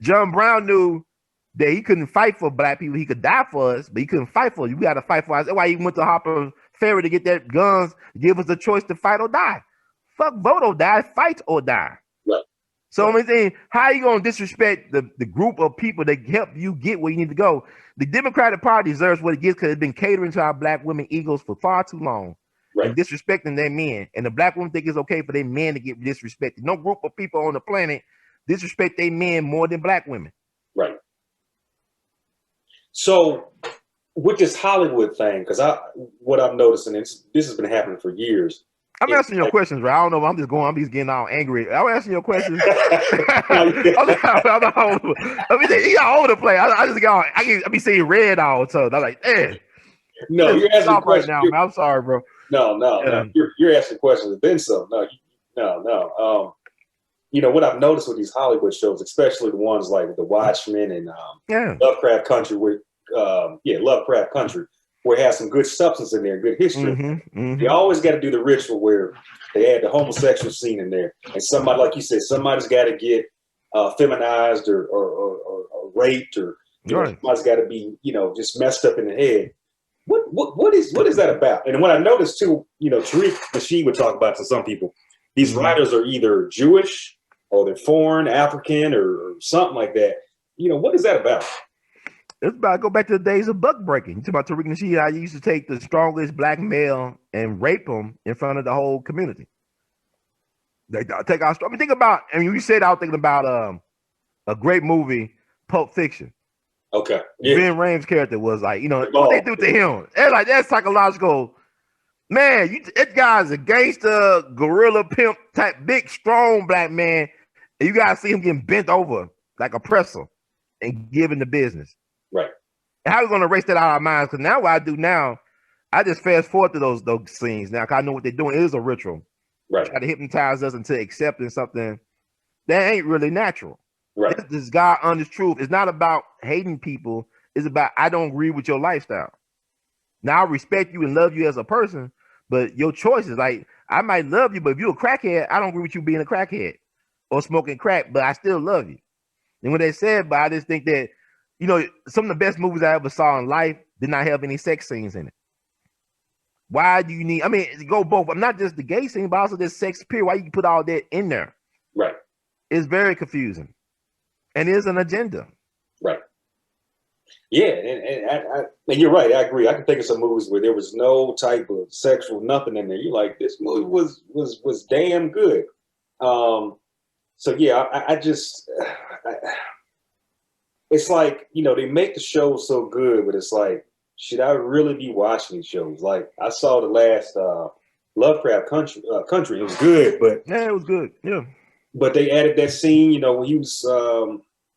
John Brown knew that he couldn't fight for black people. He could die for us, but he couldn't fight for us. You got to fight for us. That's why he went to Harper Ferry to get that guns, give us the choice to fight or die. Fuck vote or die, fight or die. Right. So I'm saying, how are you gonna disrespect the group of people that help you get where you need to go? The Democratic Party deserves what it gets because it's been catering to our black women egos for far too long and disrespecting their men. And the black women think it's okay for their men to get disrespected. No group of people on the planet disrespect their men more than black women. Right. So with this Hollywood thing, because what I'm noticing, this has been happening for years. I'm asking your questions, right? I don't know. I'm just getting all angry. I'm asking your questions. I mean, he's all over the place. I just got. I be seeing red all the time. I'm like, man. No, you're asking questions right now. Man. I'm sorry, bro. No. You're asking questions. Then some. No. You know what I've noticed with these Hollywood shows, especially the ones like The Watchmen and Lovecraft Country, Lovecraft Country, where it has some good substance in there, good history. You always got to do the ritual where they add the homosexual scene in there, and somebody, like you said, somebody's got to get feminized or raped, or somebody's got to be, just messed up in the head. What is that about? And what I noticed too, Tariq Nasheed would talk about to some people, these writers are either Jewish or they're foreign, African, or something like that. What is that about? It's about to go back to the days of buck breaking. You talk about Tariq Nasheed, I used to take the strongest black male and rape him in front of the whole community. They take our. I mean, think about. I mean, you said I was thinking about a great movie, Pulp Fiction. Okay. Yeah. Ben Rames' character was like, what they do to him. They're like, that's psychological. Man, that guy's a gangster, gorilla pimp type, big, strong black man. And you gotta see him getting bent over like a presser and given the business. Right. And how are we gonna erase that out of our minds? Because now what I do now, I just fast forward to those scenes now, because I know what they're doing. It is a ritual. Right. Try to hypnotize us into accepting something that ain't really natural. Right. This is God honest truth. It's not about hating people. It's about, I don't agree with your lifestyle. Now I respect you and love you as a person, but your choices, like, I might love you, but if you're a crackhead, I don't agree with you being a crackhead or smoking crack, but I still love you. And what they said, but I just think that, some of the best movies I ever saw in life did not have any sex scenes in it. Why do you need, I mean, go both, not just the gay scene, but also the sex period. Why you put all that in there? Right. It's very confusing. And there's an agenda. Right. Yeah, and you're right. I agree. I can think of some movies where there was no type of sexual nothing in there. You're like, this movie was damn good. So yeah, I just, it's like, they make the show so good, but it's like, should I really be watching these shows? Like, I saw the last Lovecraft Country. It was good, but yeah, it was good. Yeah, but they added that scene, when he was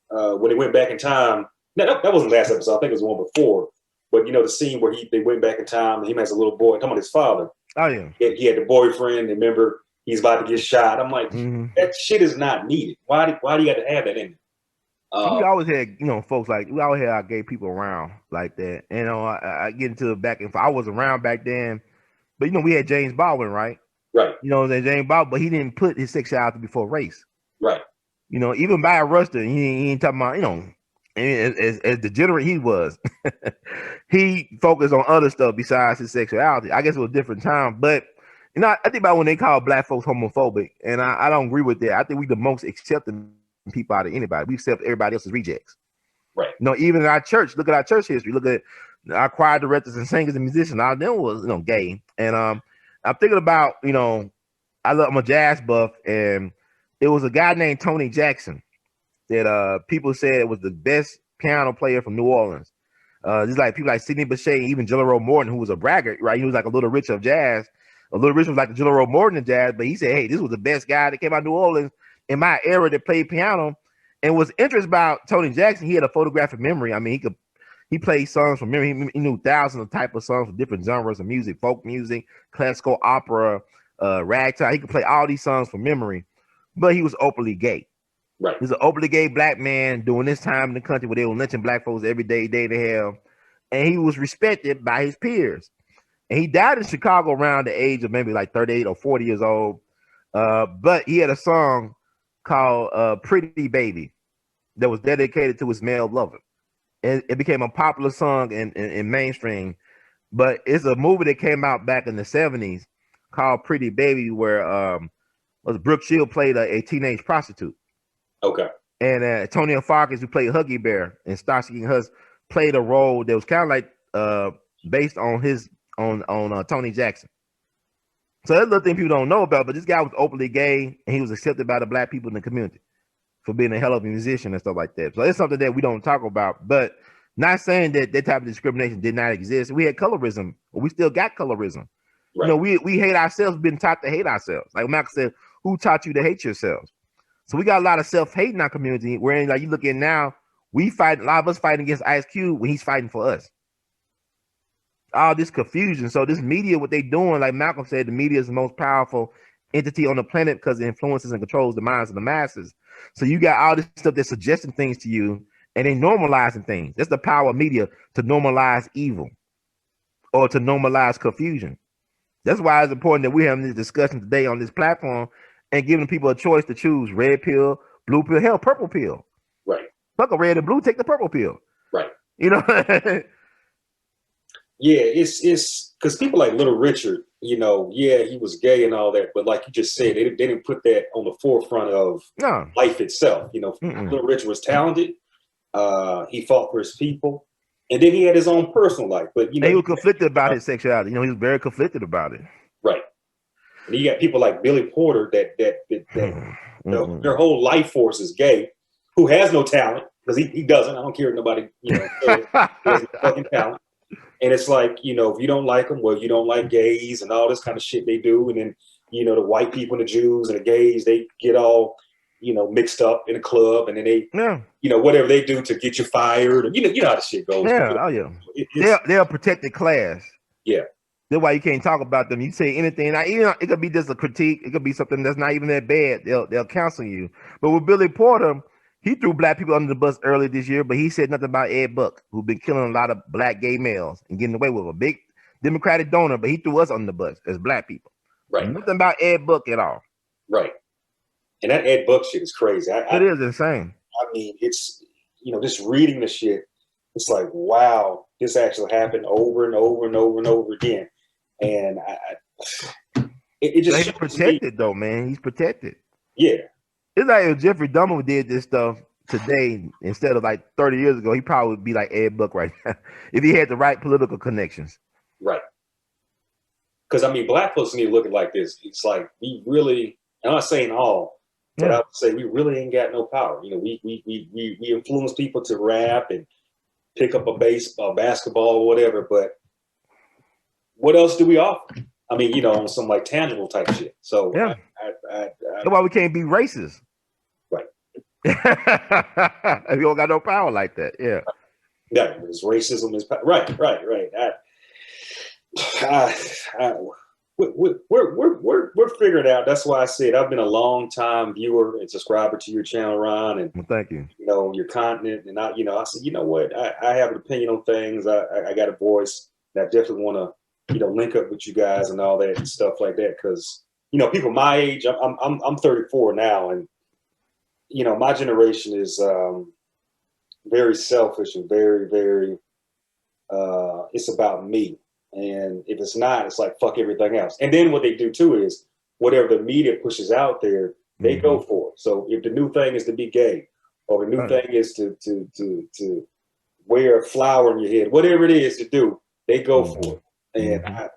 when he went back in time. No, that wasn't the last episode. I think it was the one before. But the scene where they went back in time, and he has a little boy. Talking about his father. Oh yeah. He had the boyfriend. And remember, he's about to get shot. I'm like, that shit is not needed. Why do you got to have that in it? We always had, folks like, we always had our gay people around like that. And I get into the back and I was around back then, but we had James Baldwin, right? Right. That James Baldwin, but he didn't put his sexuality before race. Right. Even by Rustin, he ain't talking about, as degenerate he was, he focused on other stuff besides his sexuality. I guess it was a different time, but I think about when they call black folks homophobic, and I don't agree with that. I think we the most accepting people out of anybody. We accept everybody else's rejects. Right. Even in our church, look at our church history. Look at our choir directors and singers and musicians. All of them was gay. And I'm thinking about I'm a jazz buff, and it was a guy named Tony Jackson that people said was the best piano player from New Orleans. Just like people like Sidney Bechet, even Jello Roll Morton, who was a braggart, right? He was like a Little Rich of jazz. A Little Rich was like the Jello Roll Morton of jazz, but he said, hey, this was the best guy that came out of New Orleans in my era that played piano. And what's interesting about Tony Jackson, he had a photographic memory. I mean, he played songs from memory. He knew thousands of types of songs from different genres of music, folk music, classical opera, ragtime. He could play all these songs from memory, but he was openly gay. Right. He's an openly gay black man during this time in the country where they were lynching black folks every day they have. And he was respected by his peers. And he died in Chicago around the age of maybe like 38 or 40 years old. But he had a song called Pretty Baby that was dedicated to his male lover. And it became a popular song in mainstream. But it's a movie that came out back in the 70s called Pretty Baby, where Brooke Shield played a teenage prostitute. Okay. And Antonio Farkas, who played Huggy Bear in Starsky and Hutch, played a role that was kind of like based on his on Tony Jackson. So that's another thing people don't know about. But this guy was openly gay, and he was accepted by the black people in the community for being a hell of a musician and stuff like that. So it's something that we don't talk about. But not saying that that type of discrimination did not exist. We had colorism, but we still got colorism. Right. You know, we hate ourselves, been taught to hate ourselves. Like Malcolm said, who taught you to hate yourselves? So we got a lot of self-hate in our community. Where like you look at now, we fight, a lot of us fighting against Ice Cube when he's fighting for us. All this confusion. So this media, what they doing, like Malcolm said, the media is the most powerful entity on the planet because it influences and controls the minds of the masses. So you got all this stuff that's suggesting things to you and they normalizing things. That's the power of media, to normalize evil or to normalize confusion. That's why it's important that we're having this discussion today on this platform and giving people a choice to choose red pill, blue pill, hell, purple pill. Right. Fuck a red and blue, take the purple pill. Right. You know? Yeah, it's because people like Little Richard, you know, yeah, he was gay and all that, but like you just said, they didn't put that on the forefront of life itself. You know, Little Richard was talented. He fought for his people, and then he had his own personal life. But you know, he was conflicted about his sexuality. You know, he was very conflicted about it. Right. And you got people like Billy Porter that you know, their whole life force is gay, who has no talent because he doesn't. I don't care if nobody, you know, he has no fucking talent. And it's like, you know, if you don't like them, well, you don't like gays and all this kind of shit they do. And then, you know, the white people and the Jews and the gays, they get all, you know, mixed up in a club, and then they, you know, whatever they do to get you fired. And, you know how the shit goes. Yeah, oh yeah. They're a protected class. Yeah. That's why you can't talk about them. You say anything, now, even it could be just a critique. It could be something that's not even that bad. They'll counsel you. But with Billy Porter, he threw black people under the bus early this year, but he said nothing about Ed Buck, who's been killing a lot of black gay males and getting away with a big Democratic donor, but he threw us under the bus as black people. Right. Nothing about Ed Buck at all. Right. And that Ed Buck shit is crazy. It is insane. I mean, it's, you know, just reading the shit, it's like, wow, this actually happened over and over and over and over again. And it just, he's protected though, man. He's protected. Yeah. It's like if Jeffrey Dahmer did this stuff today instead of like 30 years ago, he probably would be like Ed Buck right now if he had the right political connections. Right. Because I mean, black folks need to look at it like this. It's like we really, I'm not saying all, but I would say we really ain't got no power. You know, we influence people to rap and pick up a basketball or whatever, but what else do we offer? I mean, you know, on some like tangible type shit. So yeah, that's why we can't be racist. Right. If you don't got no power like that, yeah. Yeah, it's racism is right. We're figuring out. That's why I said I've been a long time viewer and subscriber to your channel, Ron, and well, thank you. You know your content, and I said, you know what, I have an opinion on things. I got a voice, and I definitely want to, you know, link up with you guys and all that and stuff like that. Because, you know, people my age, I'm 34 now, and, you know, my generation is very selfish and very, very, it's about me. And if it's not, it's like, fuck everything else. And then what they do too is whatever the media pushes out there, they go for it. So if the new thing is to be gay, or the new thing is to wear a flower in your head, whatever it is to do, they go for it. And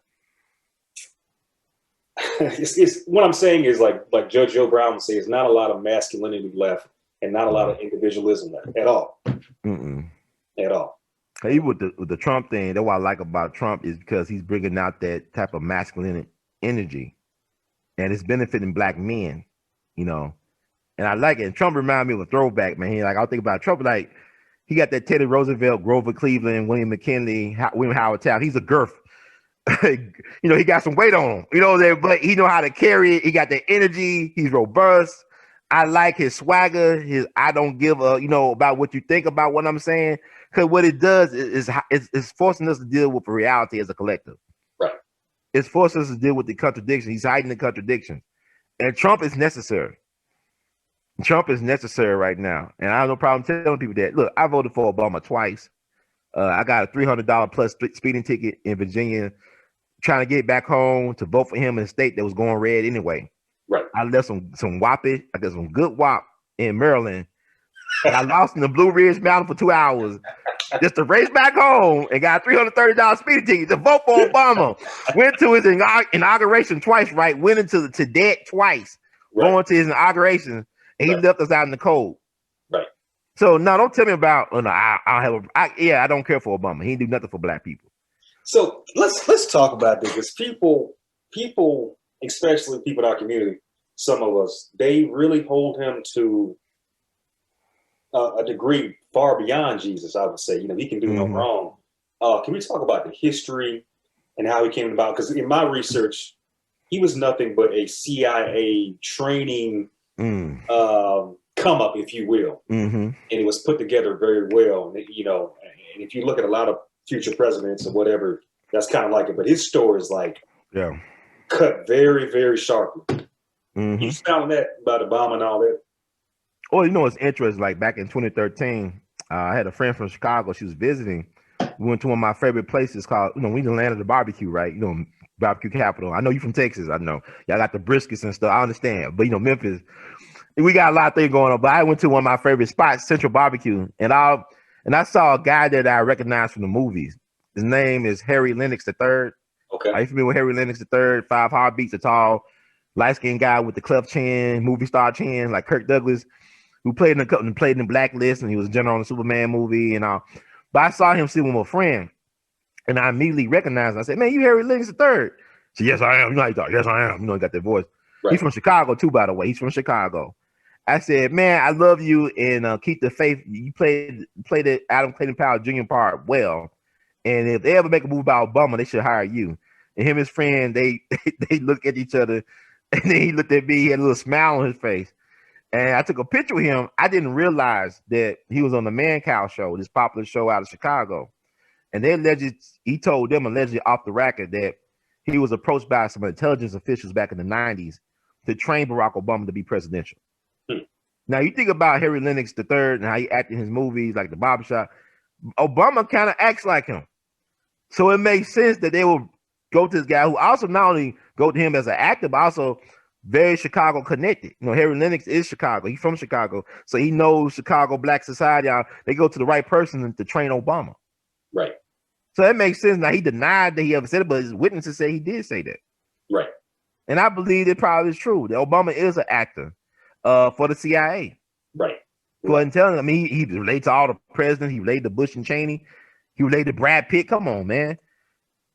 it's what I'm saying is like Judge Joe Brown would say, it's not a lot of masculinity left and not a lot of individualism left at all. At all. Even with the Trump thing, that's what I like about Trump is because he's bringing out that type of masculine energy, and it's benefiting black men, you know. And I like it. And Trump reminds me of a throwback, man. Like I'll think about Trump, like he got that Teddy Roosevelt, Grover Cleveland, William McKinley, William Howard Taft. He's a girth. You know, he got some weight on him, you know, but he know how to carry it. He got the energy. He's robust. I like his swagger. His I don't give a, you know, about what you think about what I'm saying. Because what it does is forcing us to deal with reality as a collective. Right. It's forcing us to deal with the contradictions. He's hiding the contradictions. And Trump is necessary. Trump is necessary right now. And I have no problem telling people that. Look, I voted for Obama twice. I got a $300 plus speeding ticket in Virginia, trying to get back home to vote for him in a state that was going red anyway. Right. I left some whoppage. I got some good wop in Maryland. Got lost in the Blue Ridge Mountain for 2 hours just to race back home and got $330 speeding ticket to vote for Obama. Went to his inauguration twice, right? Went into to debt twice, going to his inauguration, and he left us out in the cold. Right. So no, don't tell me about. Oh, no, I don't care for Obama. He didn't do nothing for black people. So let's talk about this, because people, especially people in our community, some of us, they really hold him to a degree far beyond Jesus. I would say, he can do no wrong. Can we talk about the history and how he came about? Because in my research, he was nothing but a CIA training come up, if you will, and it was put together very well. And if you look at a lot of future presidents or whatever, that's kind of like it. But his story is cut very, very sharply. You found that about Obama and all that. Oh, it's interesting. Like back in 2013, I had a friend from Chicago. She was visiting. We went to one of my favorite places called, we the land of the barbecue, right? Barbecue capital. I know you from Texas. I know y'all got the briskets and stuff. I understand, but Memphis, we got a lot of things going on. But I went to one of my favorite spots, Central Barbecue, and I saw a guy there that I recognized from the movies. His name is Harry Lennox III. Okay. Are you familiar with Harry Lennox III? 5 Heartbeats, a tall, light-skinned guy with the cleft chin, movie star chin, like Kirk Douglas, who played in the Blacklist, and he was a general in the Superman movie and all. But I saw him sitting with a friend, and I immediately recognized him. I said, "Man, you Harry Lennox III?" She said, "Yes, I am." You know how he talk. "Yes, I am." He got that voice. Right. He's from Chicago too, by the way. He's from Chicago. I said, "Man, I love you and Keep the Faith. You played the Adam Clayton Powell Jr. part well. And if they ever make a movie about Obama, they should hire you." And him and his friend, they look at each other, and then he looked at me. He had a little smile on his face. And I took a picture with him. I didn't realize that he was on the Mancow show, this popular show out of Chicago. And he told them allegedly off the record that he was approached by some intelligence officials back in the 90s to train Barack Obama to be presidential. Now, you think about Harry Lennox III and how he acted in his movies, like The Barbershop. Obama kind of acts like him. So it makes sense that they will go to this guy who also not only go to him as an actor, but also very Chicago connected. Harry Lennox is Chicago. He's from Chicago. So he knows Chicago black society. They go to the right person to train Obama. Right. So that makes sense. Now, he denied that he ever said it, but his witnesses say he did say that. Right. And I believe it probably is true. That Obama is an actor for the CIA. Right. Go ahead and tell him. He related to all the presidents. He related to Bush and Cheney. He related to Brad Pitt. Come on, man.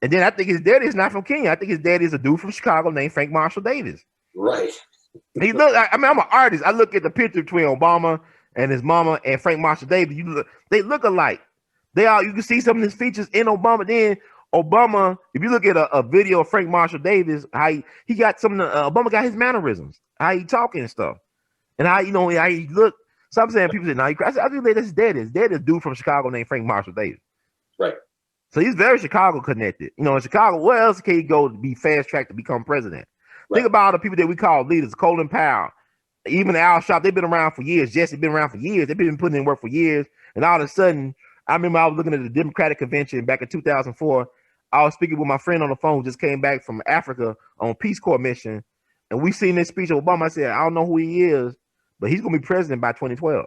And then I think his daddy is not from Kenya. I think his daddy is a dude from Chicago named Frank Marshall Davis. Right. I'm an artist. I look at the picture between Obama and his mama and Frank Marshall Davis. They look alike. You can see some of his features in Obama. Then Obama, if you look at a video of Frank Marshall Davis, how he got some of the, Obama got his mannerisms, how he talking and stuff, and how he look. So I'm saying people say, I think that's his dad. His dad is a dude from Chicago named Frank Marshall Davis. Right. So he's very Chicago connected. In Chicago, where else can he go to be fast tracked to become president? Right. Think about all the people that we call leaders, Colin Powell, even Al Sharpton. They've been around for years. Jesse been around for years. They've been putting in work for years. And all of a sudden, I remember I was looking at the Democratic Convention back in 2004. I was speaking with my friend on the phone who just came back from Africa on a Peace Corps mission. And we seen this speech of Obama. I said, I don't know who he is, but he's going to be president by 2012.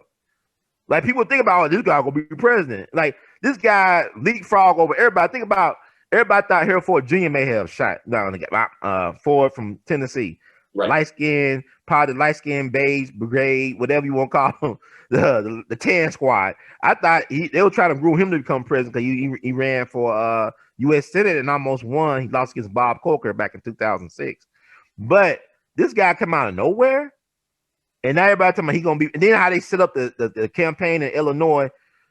Like, people think about, this guy going to be president. Like, this guy leapfrog over everybody. Think about, everybody thought Harold Ford Jr. may have shot down Ford from Tennessee. Right. Light-skinned beige brigade, whatever you want to call him, the 10 squad. I thought they were trying to groom him to become president because he ran for U.S. Senate and almost won. He lost against Bob Corker back in 2006. But this guy come out of nowhere, and now everybody talking about he's going to be. And then how they set up the campaign in Illinois,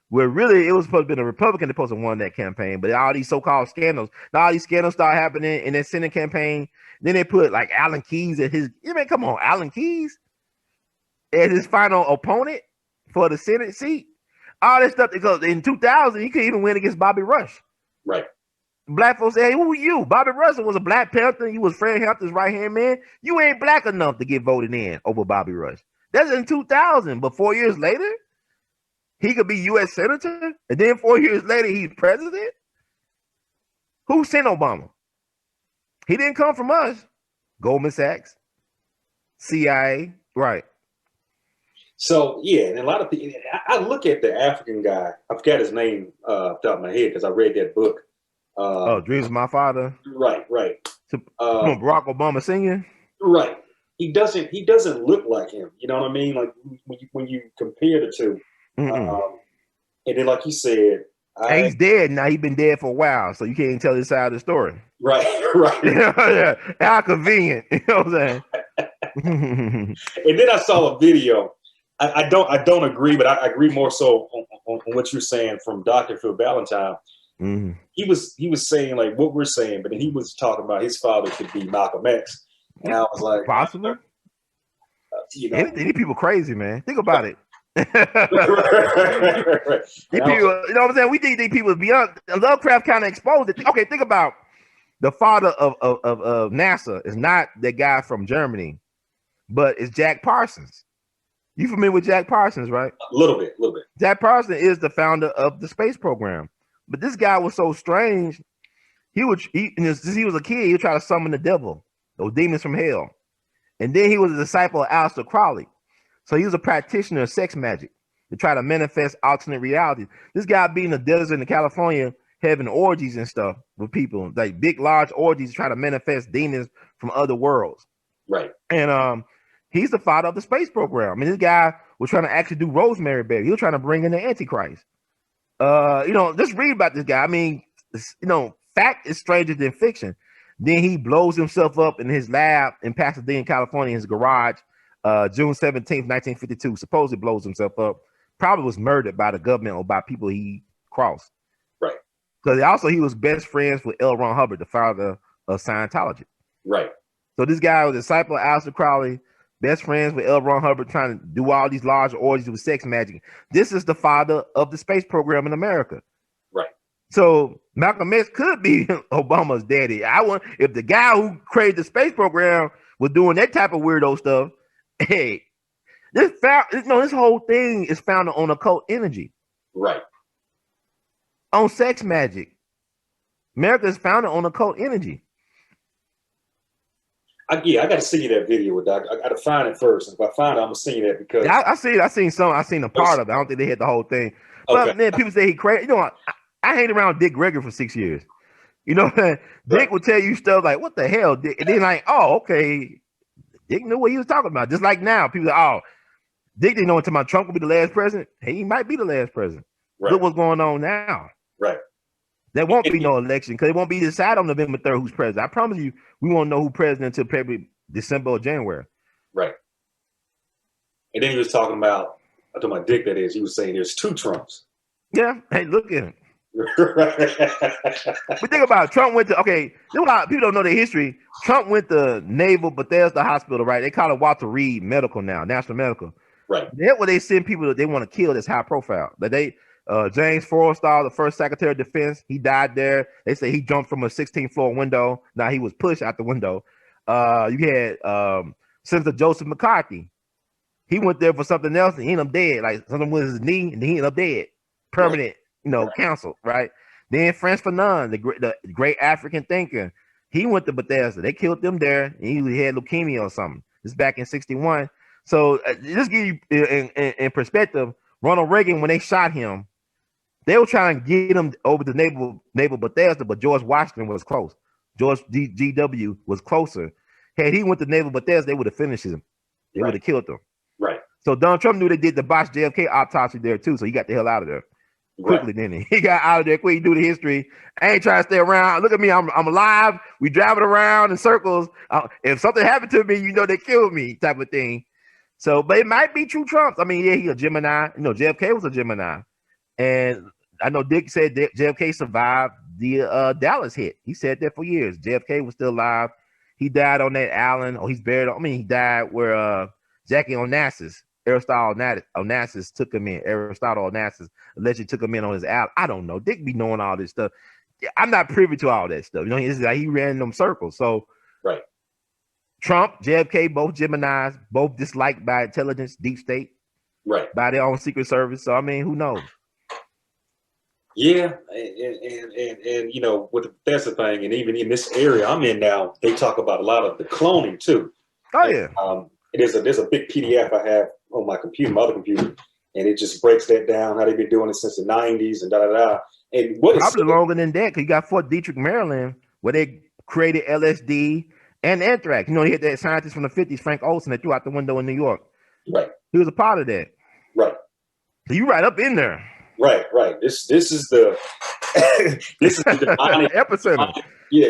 where really it was supposed to be a Republican that supposed to won that campaign, but all these so-called scandals, now all these scandals start happening in that Senate campaign. Then they put like Alan Keyes at come on, Alan Keyes as his final opponent for the Senate seat. All that stuff, because in 2000, he couldn't even win against Bobby Rush. Right. Black folks say, hey, who are you? Bobby Rush was a Black Panther. He was Fred Hampton's right-hand man. You ain't black enough to get voted in over Bobby Rush. That's in 2000, but 4 years later, he could be U.S. Senator, and then 4 years later, he's president? Who sent Obama? He didn't come from us. Goldman Sachs, CIA, right. So yeah, and a lot of people. I look at the African guy. I forgot his name off the top of my head because I read that book. Oh, Dreams of My Father. Right, right, To, Barack Obama Sr. right. He doesn't look like him. You know what I mean? Like when you compare the two, and then like you said, he's dead now. He's been dead for a while, so you can't tell his side of the story. Right, right. Yeah. How convenient. You know what I'm saying? And then I saw a video. I don't agree, but I agree more so on what you're saying from Dr. Phil Ballantyne. Mm-hmm. He was saying like what we're saying, but then he was talking about his father could be Malcolm X, and I was like, possible. You know, any people crazy, man. Think about it. right. People, you know what I'm saying? We think these people beyond Lovecraft kind of exposed it. Okay, think about the father of NASA is not the guy from Germany, but it's Jack Parsons. You familiar with Jack Parsons, right? A little bit. Jack Parsons is the founder of the space program. But this guy was so strange. Since he was a kid, he would try to summon the devil, those demons from hell. And then he was a disciple of Aleister Crowley. So he was a practitioner of sex magic to try to manifest alternate realities. This guy be in the desert in California having orgies and stuff with people, like big, large orgies to try to manifest demons from other worlds. Right. And he's the father of the space program. I mean, this guy was trying to actually do Rosemary Berry. He was trying to bring in the Antichrist. Just read about this guy. I mean, fact is stranger than fiction. Then he blows himself up in his lab in Pasadena, California, in his garage, June 17th, 1952. Supposedly blows himself up. Probably was murdered by the government or by people he crossed. Right. Because he was best friends with L. Ron Hubbard, the founder of Scientology. Right. So this guy was a disciple of Aleister Crowley, best friends with L. Ron Hubbard, trying to do all these large orgies with sex magic. This is the father of the space program in America. Right. So Malcolm X could be Obama's daddy. If the guy who created the space program was doing that type of weirdo stuff, hey, this whole thing is founded on occult energy. Right. On sex magic. America is founded on occult energy. I got to see you that video with Doc. I got to find it first. If I find it, I'm gonna see you that because I seen a part of it. I don't think they hit the whole thing. But okay. then people say he crazy. I hanged around Dick Gregory for 6 years. Dick would tell you stuff like, "What the hell?" Dick? And then like, "Oh, okay." Dick knew what he was talking about. Just like now, people say, "Oh, Dick didn't know until my Trump would be the last president." Hey, he might be the last president. Right. Look what's going on now. Right. There won't be no election because it won't be decided on November 3rd who's president. I promise you, we won't know who president until probably December or January. Right. And then he was talking about Dick, that is, he was saying there's two Trumps. Yeah. Hey, look at him. But think about it. Trump went to, people don't know the history. Trump went to Naval Bethesda Hospital, right? They call it Walter Reed Medical now, National Medical. Right. That's where they send people that they want to kill that's high profile. Like James Forrestal, the first Secretary of Defense, he died there. They say he jumped from a 16th floor window. Now he was pushed out the window. You had Senator Joseph McCarthy. He went there for something else and he ended up dead. Like something with his knee, and he ended up dead. Permanent, counsel, right? Then Frantz Fanon, the great African thinker, he went to Bethesda. They killed him there, and he had leukemia or something. This is back in '61. So just give you in perspective, Ronald Reagan, when they shot him, they were trying to get him over to Naval Bethesda, but George Washington was close. George G.W. was closer. Had he went to Naval Bethesda, they would have finished him. They would have killed him. Right. So Donald Trump knew they did the botched JFK autopsy there too, so he got the hell out of there quickly. Didn't he? He got out of there quick. He do the history. I ain't trying to stay around. Look at me. I'm alive. We driving around in circles. If something happened to me, they killed me, type of thing. So, but it might be true Trumps. I mean, yeah, he's a Gemini. JFK was a Gemini, and I know Dick said that JFK survived the Dallas hit. He said that for years. JFK was still alive. He died on that island, or he's buried. He died where Jackie Onassis, Aristotle Onassis took him in. Aristotle Onassis allegedly took him in on his island. I don't know. Dick be knowing all this stuff. I'm not privy to all that stuff. It's like he ran in them circles. So, right. Trump, JFK, both Geminis, both disliked by intelligence, deep state, right, by their own secret service. So, who knows? Yeah, and with the Bethesda thing, and even in this area I'm in now, they talk about a lot of the cloning too. Oh yeah. There's a big PDF I have my computer, my other computer, and it just breaks that down how they've been doing it since the '90s and da da da. And what probably longer than that, because you got Fort Detrick, Maryland, where they created LSD and anthrax. You know, they had that scientist from the 50s, Frank Olson, that threw out the window in New York. Right. He was a part of that. Right. So you right up in there. Right. This is the this is the demonic epicenter. Yeah,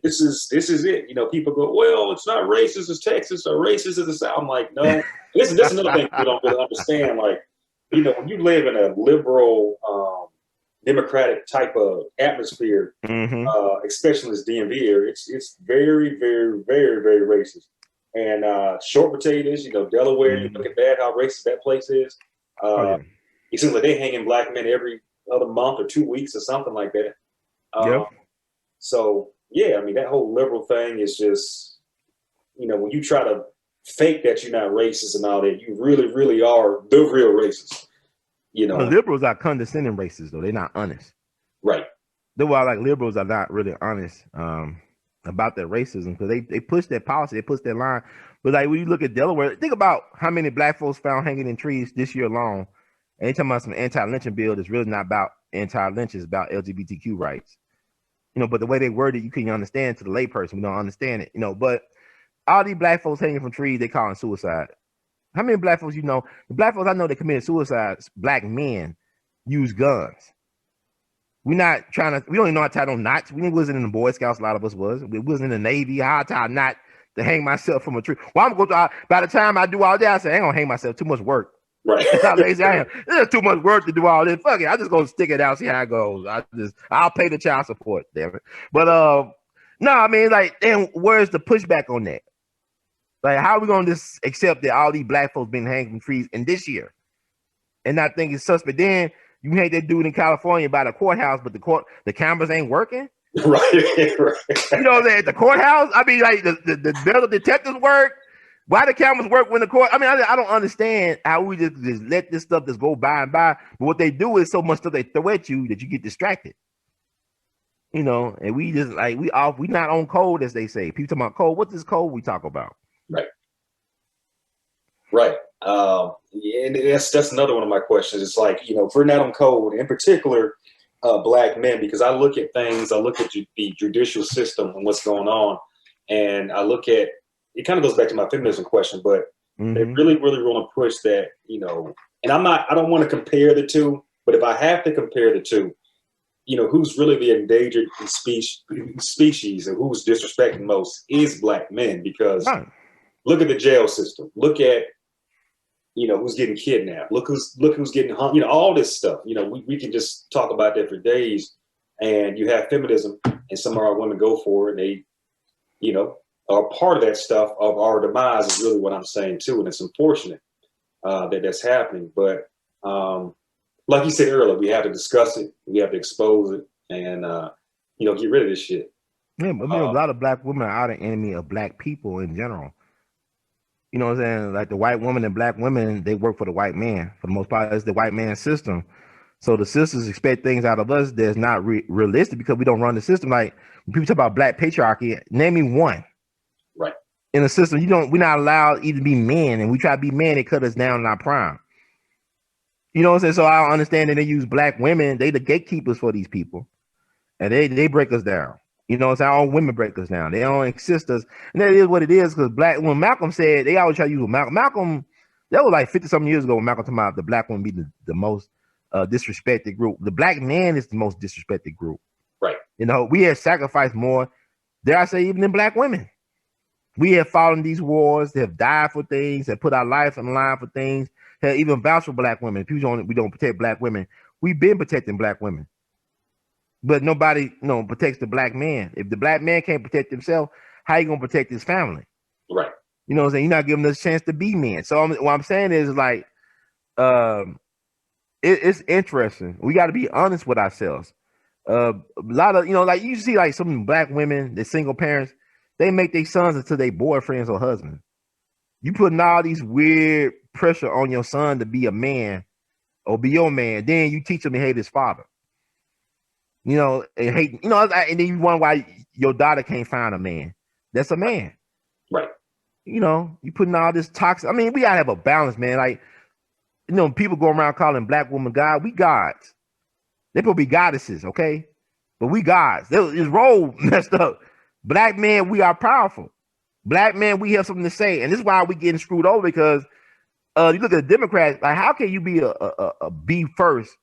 this is it. You know, people go, well, it's not racist as Texas or racist as the South. I'm like, no. Listen, that's another thing people don't really understand. Like, you know, when you live in a liberal, democratic type of atmosphere, especially in this DMV area, it's very, very, very, very racist. And short potatoes, you know, Delaware, you look at that, how racist that place is. It seems like they hang in black men every other month or 2 weeks or something like that. So, yeah, I mean, that whole liberal thing is just, you know, when you try to fake that you're not racist and all that, you really, really are the real racist. You know, the liberals are condescending racists, though. They're not honest. Right. That's why, like, liberals are not really honest about their racism, because they push their policy, they push their line. But, like, when you look at Delaware, think about how many black folks found hanging in trees this year alone. And they talking about some anti-lynching bill that's really not about anti-lynch, it's about LGBTQ rights. You know, but the way they word it, you can't understand to the layperson. We don't understand it, you know. But all these black folks hanging from trees, they calling suicide. How many black folks you know? The black folks I know that committed suicide, black men, use guns. We don't even know how to tie no knots. We wasn't in the Boy Scouts, a lot of us was. We wasn't in the Navy. How to tie a knot to hang myself from a tree. Well, I'm going to, by the time I do all that, I say, I ain't going to hang myself. Too much work. Right. That's how lazy I am. There's too much work to do all this. Fuck it. I just gonna stick it out, see how it goes. I'll pay the child support, damn it. But no, I mean, like, then where's the pushback on that? Like, how are we gonna just accept that all these black folks been hanging from trees in this year and not think it's suspect? Then you hate that dude in California by the courthouse, but the cameras ain't working. Right. You know that at the courthouse. I mean, like the metal detectors work. Why the cameras work when the court? I mean, I don't understand how we just let this stuff just go by and by. But what they do is so much stuff they throw at you that you get distracted. You know, and we just like we not on code, as they say. People talking about code. What's this code we talk about? Right. Right. Yeah, and that's another one of my questions. It's like, you know, if we're not on code, in particular, black men, because I look at things, I look at the judicial system and what's going on, and I look at. It kind of goes back to my feminism question, but they really, really want to push that, you know, and I don't want to compare the two, but if I have to compare the two, you know, who's really the endangered species and who's disrespecting most is black men, because look at the jail system. Look at, you know, who's getting kidnapped. Look who's getting hung, you know, all this stuff. You know, we can just talk about that for days, and you have feminism and some of our women go for it. And they, you know, are part of that stuff of our demise is really what I'm saying too. And it's unfortunate that that's happening. But like you said earlier, we have to discuss it. We have to expose it and, you know, get rid of this shit. Yeah, but a lot of black women are the enemy of black people in general. You know what I'm saying? Like the white woman and black women, they work for the white man. For the most part, it's the white man's system. So the sisters expect things out of us that's not realistic because we don't run the system. Like when people talk about black patriarchy, name me one. Right. In the system, we're not allowed even to be men, and we try to be men, they cut us down in our prime. You know what I'm saying? So I don't understand that they use black women, they the gatekeepers for these people, and they break us down. You know what I'm saying? All women break us down. They don't assist us, and that is what it is. Because when Malcolm said, they always try to use Malcolm. That was like 50-something years ago when Malcolm talking about the black woman be the most disrespected group. The black man is the most disrespected group. Right. You know, we have sacrificed more, dare I say, even than black women. We have fought in these wars, they have died for things, have put our life on the line for things, have even vouched for black women. We don't protect black women. We've been protecting black women. But nobody, protects the black man. If the black man can't protect himself, how you gonna protect his family? Right. You know what I'm saying? You're not giving us a chance to be men. So what I'm saying is like, it's interesting. We got to be honest with ourselves. A lot of, like you see like some black women, the single parents, they make their sons into their boyfriends or husbands. You putting all these weird pressure on your son to be a man or be your man. Then you teach him to hate his father. And hate, and then you wonder why your daughter can't find a man. That's a man. Right. You know, you putting all this toxic. I mean, we gotta have a balance, man. Like, you know, people go around calling black women God. We gods. They supposed to be goddesses, okay? But we gods. His role messed up. Black men, we are powerful. Black men, we have something to say, and this is why we getting screwed over because you look at the Democrats. Like, how can you be a B first,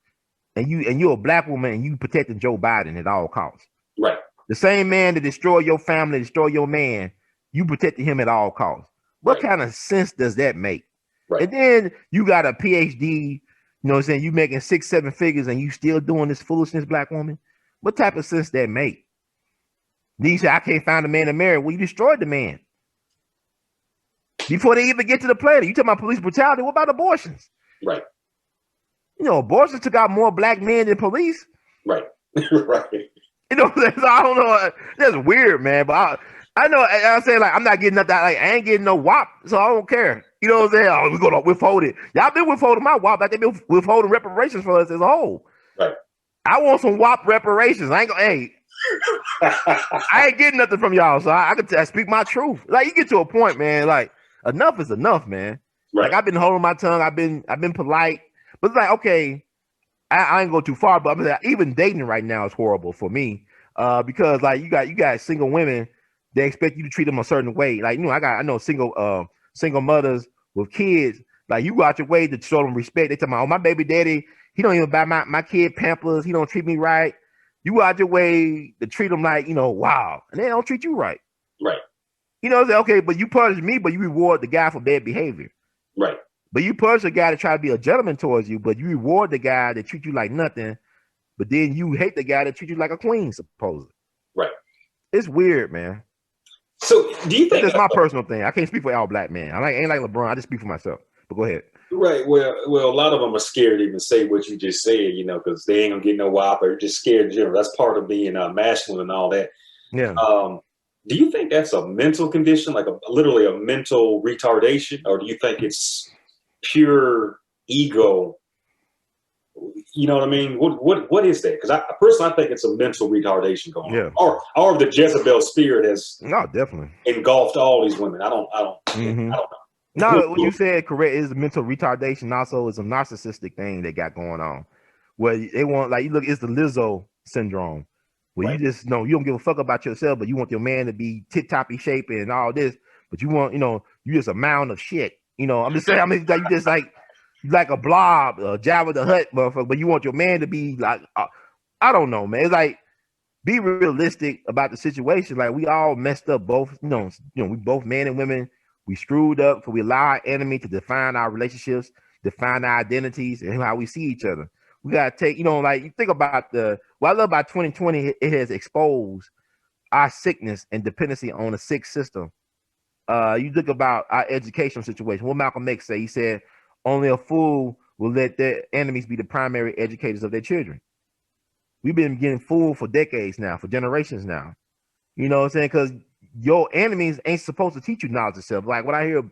and you're a black woman and you protecting Joe Biden at all costs? Right. The same man that destroy your family, destroy your man, you protecting him at all costs. What kind of sense does that make? Right. And then you got a PhD, you know what I'm saying? You making 6-7 figures and you still doing this foolishness, black woman. What type of sense that make? Then you say, I can't find a man to marry. Well, you destroyed the man. Before they even get to the planet. You talking about police brutality. What about abortions? Right. You know, abortions took out more black men than police. Right. Right. You know, I don't know. That's weird, man. But I know. I'm saying, like, I'm not getting nothing. Like, I ain't getting no WAP, so I don't care. You know what I'm saying? Oh, we're gonna withhold it. Y'all been withholding my WAP. Like, they been withholding reparations for us as a whole. Right. I want some WAP reparations. I ain't gonna. Hey, I ain't getting nothing from y'all, so I can speak my truth. Like, you get to a point, man. Like, enough is enough, man. Right. Like, I've been holding my tongue. I've been polite, but it's like, okay. I ain't go too far, but I'm saying even dating right now is horrible for me, because like you got single women, they expect you to treat them a certain way. Like, you know, I know single mothers with kids. Like, you go out your way to show them respect. They tell me, oh, my baby daddy, he don't even buy my kid Pampers. He don't treat me right. You go out your way to treat them like, you know, wow, and they don't treat you right. Right. You know, say, okay, but you punish me, but you reward the guy for bad behavior. Right. But you punish a guy to try to be a gentleman towards you, but you reward the guy that treats you like nothing, but then you hate the guy that treats you like a queen, supposedly. Right. It's weird, man. So do you think that's my personal thing? I can't speak for all black men. Ain't like LeBron. I just speak for myself. But go ahead. Right. Well, a lot of them are scared to even say what you just said, you know, because they ain't gonna get no WAP or just scared in general. That's part of being masculine and all that. Yeah. Do you think that's a mental condition, like literally a mental retardation, or do you think it's pure ego? You know what I mean? What is that? Because I personally, I think it's a mental retardation going on, or the Jezebel spirit has definitely engulfed all these women. I don't know. No, what you said correct is mental retardation. Also, is a narcissistic thing they got going on, where they want, like, you look, it's the Lizzo syndrome, where you just know you don't give a fuck about yourself, but you want your man to be tip-toppy shape and all this, but you want, you know, you just a mound of shit. You know, I'm just saying, I mean, like, you just like a blob, Jabba the Hutt, motherfucker, but you want your man to be like, I don't know, man. It's like, be realistic about the situation. Like, we all messed up, both, you know, we both men and women. We screwed up, so we allow our enemy to define our relationships, define our identities, and how we see each other. We gotta take, you know, like, you think about what I love about 2020, it has exposed our sickness and dependency on a sick system. You think about our educational situation. What Malcolm X say? He said, only a fool will let their enemies be the primary educators of their children. We've been getting fooled for decades now, for generations now. You know what I'm saying? Because your enemies ain't supposed to teach you knowledge of self. Like, when I hear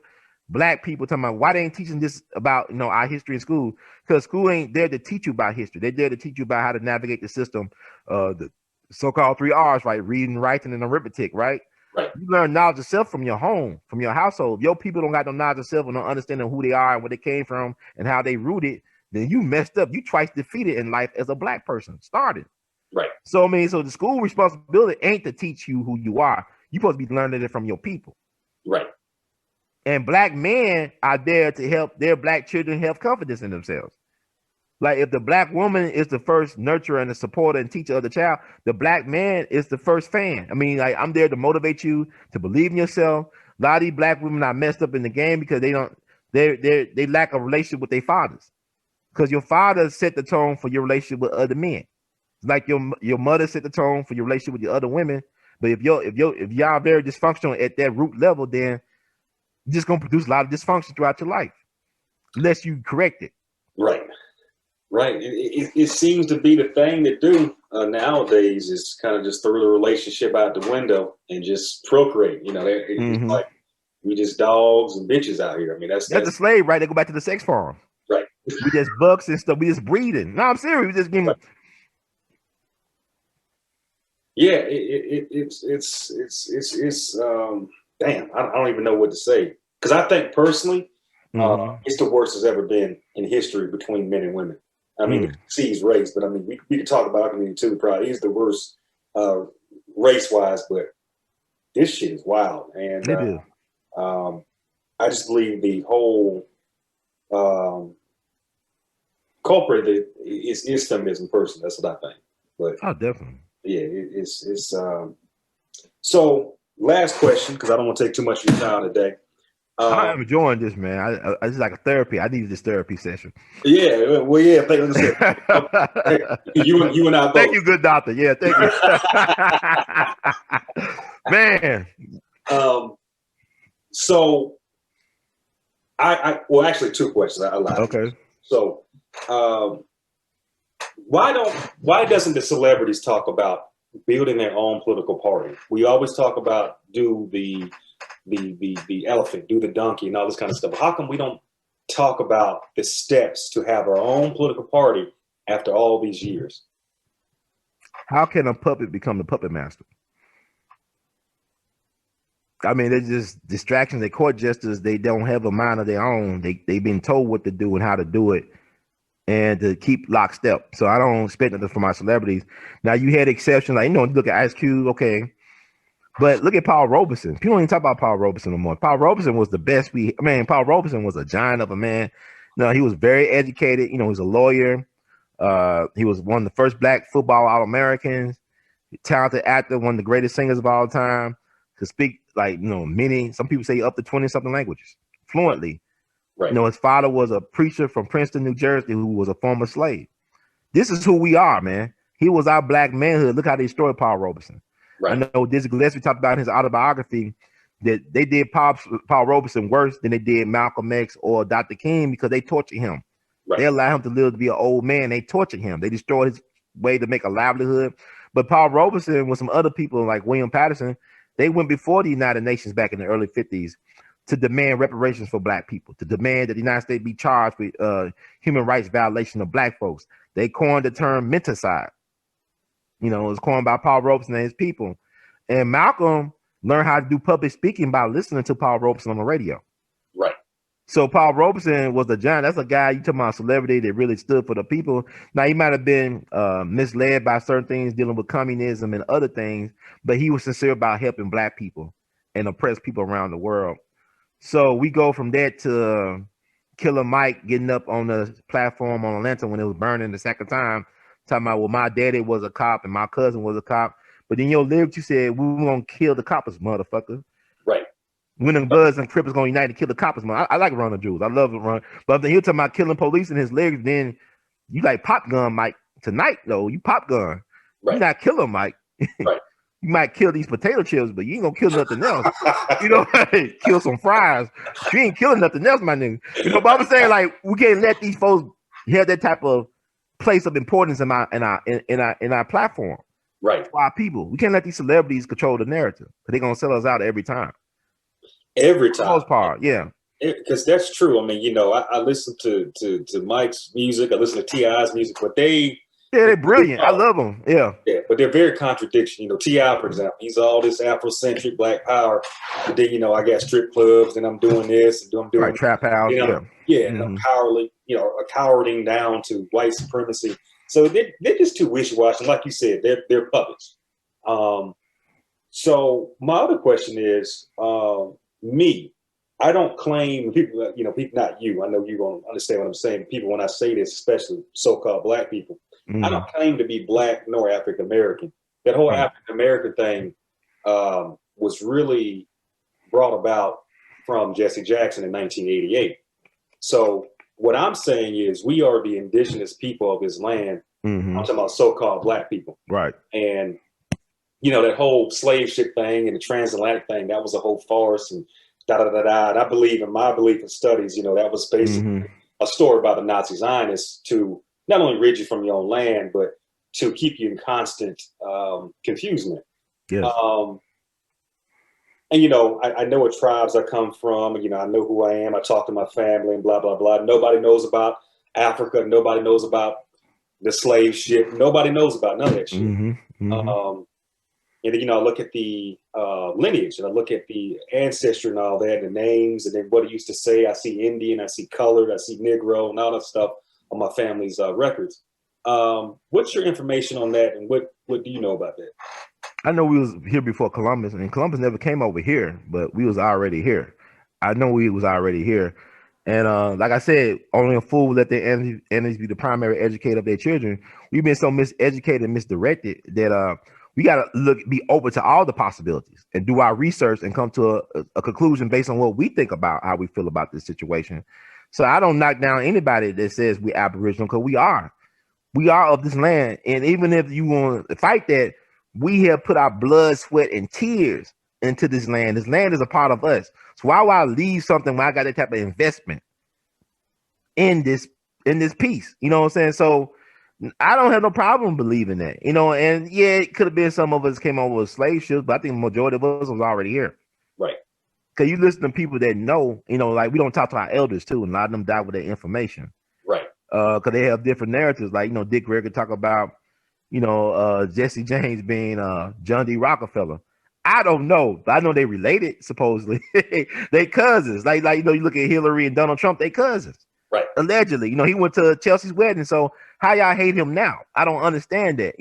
black people talking about why they ain't teaching this about, you know, our history in school, because school ain't there to teach you about history. They're there to teach you about how to navigate the system, the so-called 3 R's, right? Reading, writing, and arithmetic, right? Right. You learn knowledge of self from your home, from your household. If your people don't got no knowledge of self and don't understand who they are and where they came from and how they rooted, then you messed up. You twice defeated in life as a black person, started. Right. So, I mean, so the school responsibility ain't to teach you who you are. You're supposed to be learning it from your people. Right. And black men are there to help their black children have confidence in themselves. Like, if the black woman is the first nurturer and the supporter and teacher of the child, the black man is the first fan. I mean, like, I'm there to motivate you to believe in yourself. A lot of these black women are messed up in the game because they lack a relationship with their fathers. Because your father set the tone for your relationship with other men. Like your mother set the tone for your relationship with the other women. But if y'all very dysfunctional at that root level, then you're just gonna produce a lot of dysfunction throughout your life, unless you correct it. Right. Right. It seems to be the thing to do nowadays is kind of just throw the relationship out the window and just procreate. You know, it's like we just dogs and bitches out here. I mean, that's the slave, right? They go back to the sex farm. Right. We just bucks and stuff. We just breeding. No, I'm serious. We just getting. Right. Yeah, it's damn, I don't even know what to say. Because I think personally, it's the worst it's ever been in history between men and women. I mean, C's race, but I mean, we could talk about our community too. Probably he's the worst race wise, but this shit is wild. And It is. I just believe the whole culprit is feminism person. That's what I think. But Oh, definitely. yeah, it's so. Last question, because I don't want to take too much of your time today. I'm enjoying this, man. I just like a therapy. I needed this therapy session. Yeah, well, yeah. Like I said, you and I both. Thank you, good doctor. Yeah, thank you, man. So, I well, actually, two questions. I lied. Okay. So, why doesn't the celebrities talk about building their own political party? We always talk about do the elephant, do the donkey, and all this kind of stuff. How come we don't talk about the steps to have our own political party after all these years? How can a puppet become the puppet master? I mean, they're just distractions. They court jesters. They don't have a mind of their own. They've been told what to do and how to do it, and to keep lockstep. So I don't expect nothing from my celebrities. Now you had exceptions, like look at Ice Cube, okay, but look at Paul Robeson. People don't even talk about Paul Robeson no more. Paul Robeson was the best. Paul Robeson was a giant of a man. No, he was very educated. He was a lawyer. He was one of the first Black football All-Americans. Talented actor, one of the greatest singers of all time. Could speak some people say up to 20-something languages fluently. Right. His father was a preacher from Princeton, New Jersey, who was a former slave. This is who we are, man. He was our Black manhood. Look how they destroyed Paul Robeson. Right. I know Dizzy Gillespie talked about in his autobiography that they did Paul Robeson worse than they did Malcolm X or Dr. King because they tortured him. Right. They allowed him to live to be an old man. They tortured him. They destroyed his way to make a livelihood. But Paul Robeson with some other people like William Patterson, they went before the United Nations back in the early 50s to demand reparations for Black people, to demand that the United States be charged with human rights violation of Black folks. They coined the term menticide. It was coined by Paul Robeson and his people. And Malcolm learned how to do public speaking by listening to Paul Robeson on the radio. Right. So Paul Robeson was a giant. That's a guy, you talking about a celebrity that really stood for the people. Now, he might have been misled by certain things dealing with communism and other things, but he was sincere about helping Black people and oppressed people around the world. So we go from that to Killer Mike getting up on the platform on Atlanta when it was burning the second time, talking about, well, my daddy was a cop and my cousin was a cop. But then your lyrics, you said, we were going to kill the coppers, motherfucker. Right. When the Bloods and Crips going to unite to kill the coppers, man. I like Run the Jewels. I love Run. But then he was talking about killing police in his lyrics. Then you like Pop Gun, Mike. Tonight, though, you Pop Gun. Right. You're not killing Mike. Right. You might kill these potato chips, but you ain't gonna kill nothing else. Kill some fries. You ain't killing nothing else, my nigga. But I'm saying, like, we can't let these folks have that type of place of importance in our platform. Right. For our people. We can't let these celebrities control the narrative because they're gonna sell us out every time. Every time. For the most part, yeah. Because that's true. I mean, I listen to Mike's music, I listen to T.I.'s music, but they're brilliant. I love them. Yeah. Yeah, but they're very contradiction. T.I., for example, he's all this Afrocentric Black power. But then, I got strip clubs and I'm doing this and I'm doing right, trap house. Yeah, and I'm cowarding down to white supremacy. So they're just too wishy-washy. Like you said, they're puppets. So my other question is, me. I don't claim people, people, not you. I know you won't understand what I'm saying. People, when I say this, especially so-called Black people, I don't claim to be Black nor African American. That whole African American thing was really brought about from Jesse Jackson in 1988. So what I'm saying is we are the indigenous people of this land. I'm talking about so-called Black people. Right. And, that whole slave ship thing and the transatlantic thing, that was a whole farce and da-da-da-da. And I believe in my belief in studies, that was basically a story by the Nazi Zionists to not only rid you from your own land, but to keep you in constant confusement. Yes. And, I know what tribes I come from. I know who I am. I talk to my family and blah, blah, blah. Nobody knows about Africa. Nobody knows about the slave ship. Nobody knows about none of that shit. And then, I look at the lineage, and I look at the ancestry and all that, the names, and then what it used to say. I see Indian, I see colored, I see Negro, and all that stuff on my family's records. What's your information on that, and what do you know about that? I know we was here before Columbus, and Columbus never came over here, but we was already here. I know we was already here. And like I said, only a fool would let their enemies be the primary educator of their children. We've been so miseducated and misdirected that we got to be open to all the possibilities and do our research and come to a conclusion based on what we think about how we feel about this situation. So I don't knock down anybody that says we're Aboriginal, because we are of this land. And even if you want to fight that, we have put our blood, sweat, and tears into this land. This land is a part of us. So why would I leave something when I got that type of investment in this piece? You know what I'm saying? So I don't have no problem believing that, and yeah, it could have been some of us came over with slave ships, but I think the majority of us was already here. Right. Because you listen to people that know, like we don't talk to our elders too, and a lot of them die with their information. Right. Because they have different narratives. Like, Dick Gregory talk about, Jesse James being John D. Rockefeller. I don't know, but I know they related, supposedly. They cousins. Like, you look at Hillary and Donald Trump, they cousins. Right. Allegedly. He went to Chelsea's wedding. So how y'all hate him now? I don't understand that.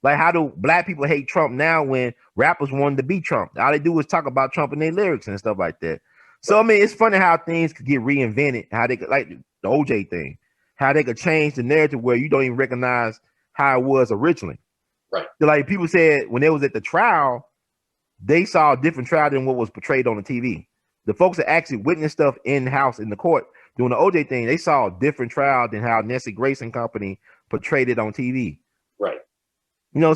Like, how do black people hate Trump now when rappers wanted to be Trump? All they do is talk about Trump in their lyrics and stuff like that. So, I mean, it's funny how things could get reinvented, how they could, like the OJ thing, how they could change the narrative where you don't even recognize how it was originally. Right. Like people said when they was at the trial, they saw a different trial than what was portrayed on the TV. The folks that actually witnessed stuff in house in the court doing the OJ thing, they saw a different trial than how Nancy Grace and company portrayed it on TV. Right.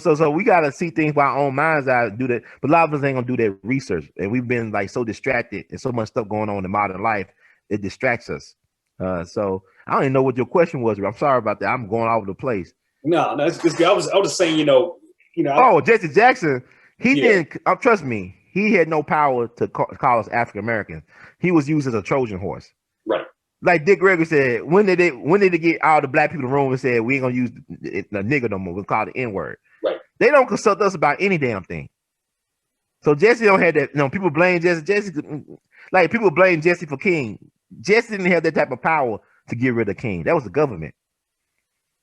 So we gotta see things by our own minds eye, do that. But a lot of us ain't gonna do that research, and we've been like so distracted and so much stuff going on in modern life, it distracts us. So I don't even know what your question was. I'm sorry about that. I'm going all over the place. No, it's good. I was just saying, Oh, Jesse Jackson, he didn't. Trust me, he had no power to call us African Americans. He was used as a Trojan horse. Right. Like Dick Gregory said, when did they get all the black people in the room and said we ain't gonna use the nigger no more? We'll call it the N-word. Right. They don't consult us about any damn thing. So Jesse don't have that. People blame Jesse. Like people blame Jesse for King. Jesse didn't have that type of power to get rid of King. That was the government.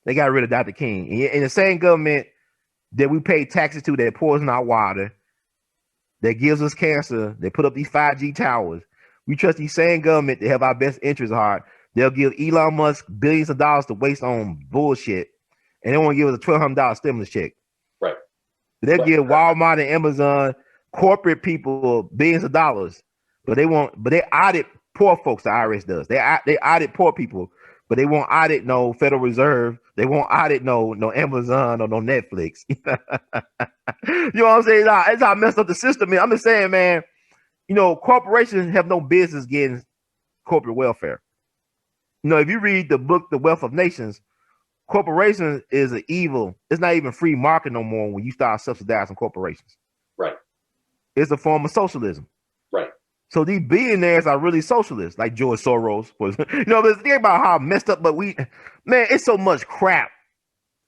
They got rid of Dr. King. And the same government that we pay taxes to, that poison our water, that gives us cancer, they put up these 5G towers. We trust these same government to have our best interests at heart. They'll give Elon Musk billions of dollars to waste on bullshit, and they want to give us a $1,200 stimulus check. Right. They'll give Walmart and Amazon corporate people billions of dollars, but they audit poor folks. The IRS does. They audit poor people, but they won't audit no Federal Reserve. They won't audit no Amazon or no Netflix. You know what I'm saying? It's how messed up the system is. I'm just saying, man. Corporations have no business getting corporate welfare. If you read the book, The Wealth of Nations, corporations is an evil. It's not even free market no more when you start subsidizing corporations. Right. It's a form of socialism. Right. So these billionaires are really socialists, like George Soros. But think about how messed up, but it's so much crap.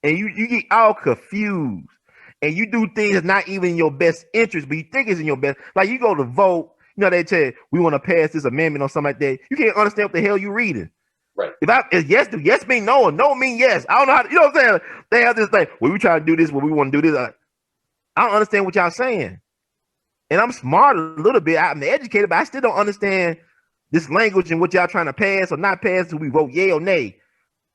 And you get all confused. And you do things that's not even in your best interest, but you think it's in your best. Like you go to vote, they tell you, we want to pass this amendment or something like that. You can't understand what the hell you're reading. Right. If yes do yes mean no, and no mean yes. I don't know how to, what I'm saying? They have this thing, well, we trying to do this, we want to do this. I don't understand what y'all saying. And I'm smart a little bit. I'm educated, but I still don't understand this language and what y'all trying to pass or not pass. So we vote yay or nay.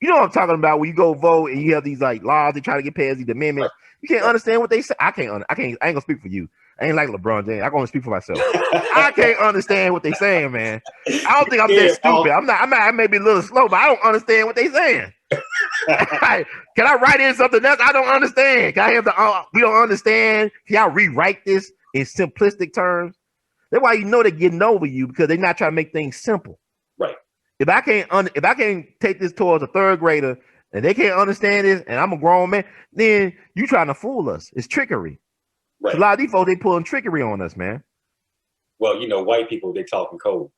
You know what I'm talking about when you go vote and you have these like laws they try to get passed, these amendments. You can't understand what they say. I ain't gonna speak for you. I ain't like LeBron James. I'm gonna speak for myself. I can't understand what they saying, man. I don't think I'm that stupid. I may be a little slow, but I don't understand what they saying. Can I write in something else I don't understand? Can I have we don't understand? Can y'all rewrite this in simplistic terms? That's why they're getting over you, because they're not trying to make things simple. Right. If I can't take this towards a third grader and they can't understand this, and I'm a grown man, then you trying to fool us. It's trickery. Right. So a lot of these folks, they pulling trickery on us, man. Well, white people, they talking code.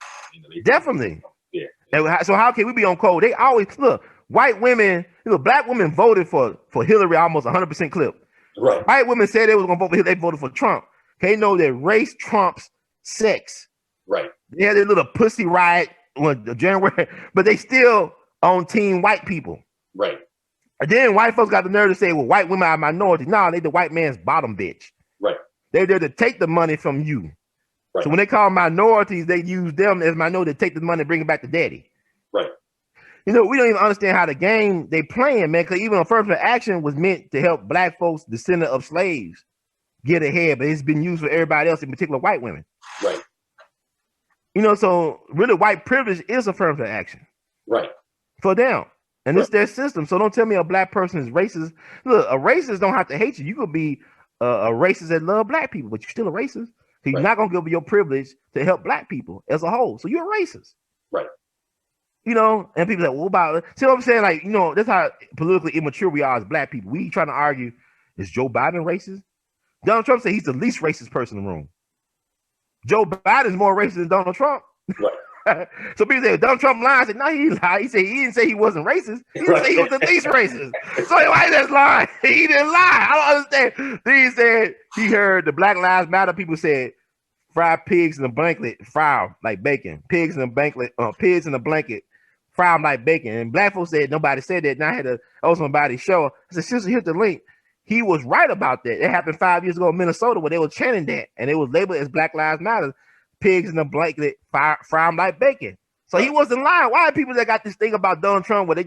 Definitely. Yeah. So how can we be on code? They always look. White women, black women voted for Hillary almost 100% clip. Right. White women said they was gonna vote for him. They voted for Trump. They know that race trumps sex. Right. They had a little pussy riot on January, but they still on team white people. Right. And then white folks got the nerve to say, well, white women are minorities. No, they the white man's bottom bitch. Right. They're there to take the money from you. Right. So when they call minorities, they use them as minority to take the money and bring it back to daddy. Right. You know, we don't even understand how the game they playing, man, because even affirmative action was meant to help black folks, descendant of slaves, get ahead, but it's been used for everybody else, in particular white women. Right. You know, so really white privilege is affirmative action. Right. For them. And it's Right. their system. So don't tell me a black person is racist. Look, a racist don't have to hate you. You could be a racist that love black people, but you're still a racist. So you're Right. not going to give your privilege to help black people as a whole. So you're a racist. Right. You know, and people are like, what about it? See what I'm saying? Like, you know, that's how politically immature we are as black people. We trying to argue, is Joe Biden racist? Donald Trump said he's the least racist person in the room. Joe Biden's more racist than Donald Trump. Right. So people say Donald Trump lied. I said, no, he lied. He said he didn't say he wasn't racist. He didn't say he was the least racist. So why that's lying? He didn't lie. I don't understand. Then he said he heard the Black Lives Matter people said fry pigs in a blanket, fry 'em like bacon. Pigs in a blanket, pigs in a blanket, fry 'em like bacon. And black folks said nobody said that. And I had to on somebody's show. I said, sister, here's the link. He was right about that. It happened 5 years ago in Minnesota where they were chanting that, and it was labeled as Black Lives Matter. Pigs in a blanket, fry 'em like bacon. So he wasn't lying. Why are people that got this thing about Donald Trump where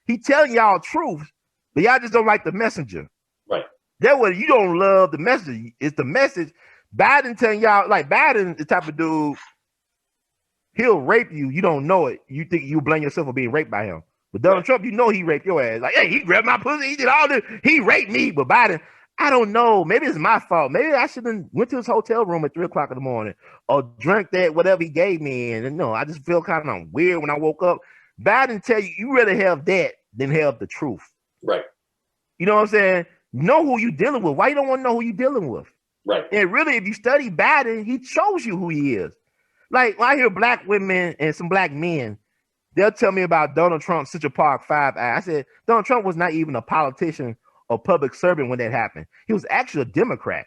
he telling y'all truth, but y'all just don't like the messenger? Right. That way you don't love the message. It's the message. Biden telling y'all, like Biden, the type of dude, he'll rape you. You don't know it. You think you blame yourself for being raped by him. But Donald Trump, you know he raped your ass. Like, hey, he grabbed my pussy. He did all this. He raped me. But Biden, I don't know. Maybe it's my fault. Maybe I should have went to his hotel room at 3 o'clock in the morning or drank that whatever he gave me. And no, I just feel kind of weird when I woke up. Biden tell you, you rather have that than have the truth. Right. You know what I'm saying? Know who you dealing with. Why you don't want to know who you dealing with? Right. And really, if you study Biden, he shows you who he is. Like when I hear black women and some black men, they'll tell me about Donald Trump's Central Park 5 Eye. I said, Donald Trump was not even a politician or public servant when that happened. He was actually a Democrat.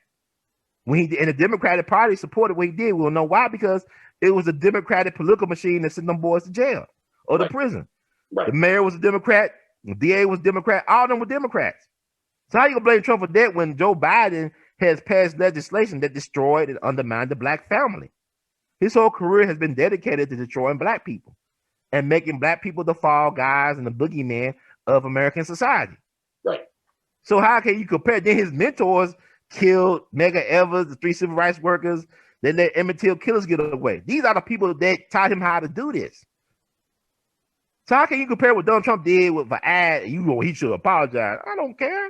And the Democratic Party supported what he did. We'll know why, because it was a Democratic political machine that sent them boys to jail or to prison. Right. The mayor was a Democrat, the DA was a Democrat, all of them were Democrats. So how you gonna blame Trump for that when Joe Biden has passed legislation that destroyed and undermined the black family? His whole career has been dedicated to destroying black people and making black people the fall guys and the boogeyman of American society. Right. So how can you compare? Then his mentors killed Medgar Evers, the 3 civil rights workers. They let Emmett Till killers get away. These are the people that taught him how to do this. So how can you compare what Donald Trump did with the ad? You know, he should apologize. I don't care.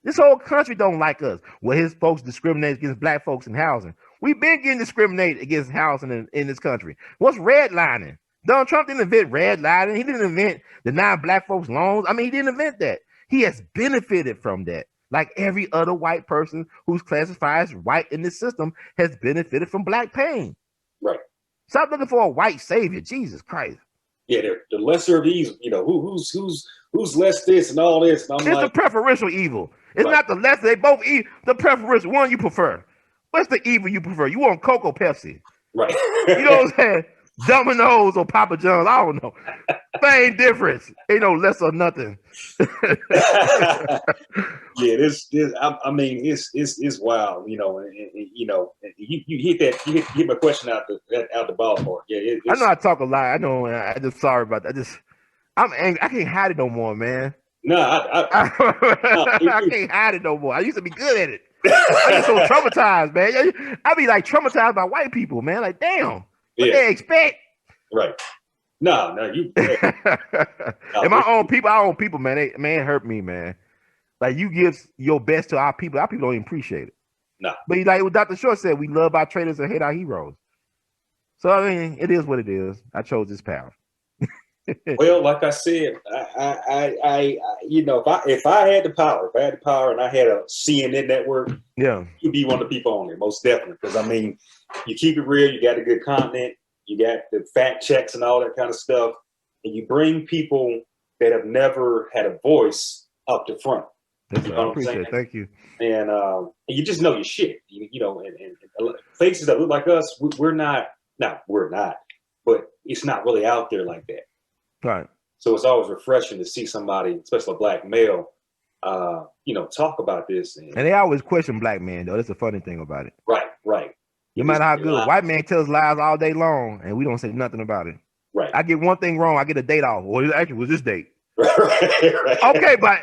This whole country don't like us. Well, his folks discriminate against black folks in housing. We've been getting discriminated against housing in this country. What's redlining? Donald Trump didn't invent redlining. He didn't invent denying black folks loans. I mean, he didn't invent that. He has benefited from that. Like every other white person who's classified as white in this system has benefited from black pain. Right. Stop looking for a white savior. Jesus Christ. Yeah, the lesser of these, you know, who's less this and all this. And I'm It's like, the preferential evil. It's Right. not the lesser. They both eat the preferential one you prefer. What's the evil you prefer? You want Coke or Pepsi? right. You know what I'm saying? Domino's or Papa John's. I don't know. Same difference. Ain't no less or nothing. Yeah, this I mean it's wild, you know, and you know, you hit my question out the ballpark. Yeah, I know I talk a lot. I know. I just sorry about that. I'm angry. I can't hide it no more, man. no, I can't hide it no more. I used to be good at it. I get so traumatized, man. I be like traumatized by white people, man. Like, damn, what they expect? right. No, you. And my own people, man. It hurt me, man. Like you give your best to our people don't even appreciate it. No. But like what Dr. Short said, we love our traitors and hate our heroes. So I mean, it is what it is. I chose this path. Well, like I said, I you know, if I had the power and I had a CNN network, Yeah, you'd be one of the people on there, most definitely. Because I mean, you keep it real, you got the good content, you got the fact checks and all that kind of stuff, and you bring people that have never had a voice up to front. Yes, You sir. know I what I'm appreciate saying? it. Thank you. And you just know your shit. You know, and faces that look like us, we're not. No, we're not. But it's not really out there like that. Right. So it's always refreshing to see somebody, especially a black male, you know, talk about this. And they always question black men, though. That's the funny thing about it. Right. No matter how good, white man tells lies all day long, and we don't say nothing about it. Right. I get one thing wrong, I get a date off. Well, it actually was this date. Right. Okay, but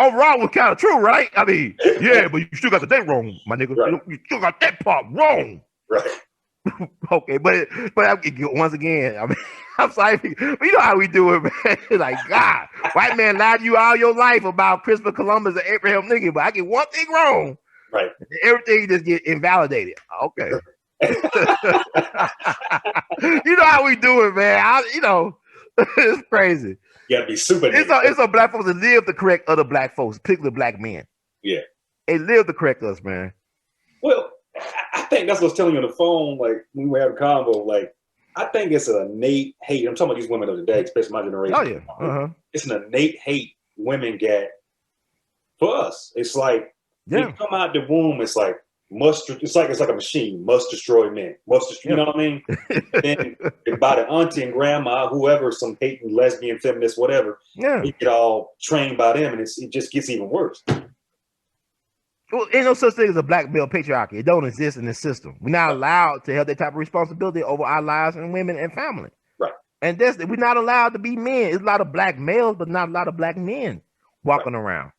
overall was kind of true, right? I mean, yeah, but you still got the date wrong, my nigga. Right. You still got that part wrong. Right. Okay, but once again, I mean, I'm sorry, but you know how we do it, man. Like, God, white man lied to you all your life about Christopher Columbus and Abraham Lincoln, but I get one thing wrong. Right. Everything just get invalidated. Okay. You know how we do it, man. It's crazy. You gotta be super. It's a black folks that live to correct other black folks, particularly black men. Yeah. They live to correct us, man. Well, I think that's what I was telling you on the phone, like when we were having a convo, like I think it's an innate hate. I'm talking about these women of the day, especially my generation. Oh yeah. Uh-huh. It's an innate hate women get for us. It's like you come out the womb, it's like it's like a machine, must destroy men. You know what I mean? Then by the auntie and grandma, whoever, some hating lesbian, feminist, whatever, you get all trained by them, and it just gets even worse. Well, ain't no such thing as a black male patriarchy. It don't exist in this system. We're not allowed to have that type of responsibility over our lives and women and family. Right. And we're not allowed to be men. It's a lot of black males, but not a lot of black men walking around.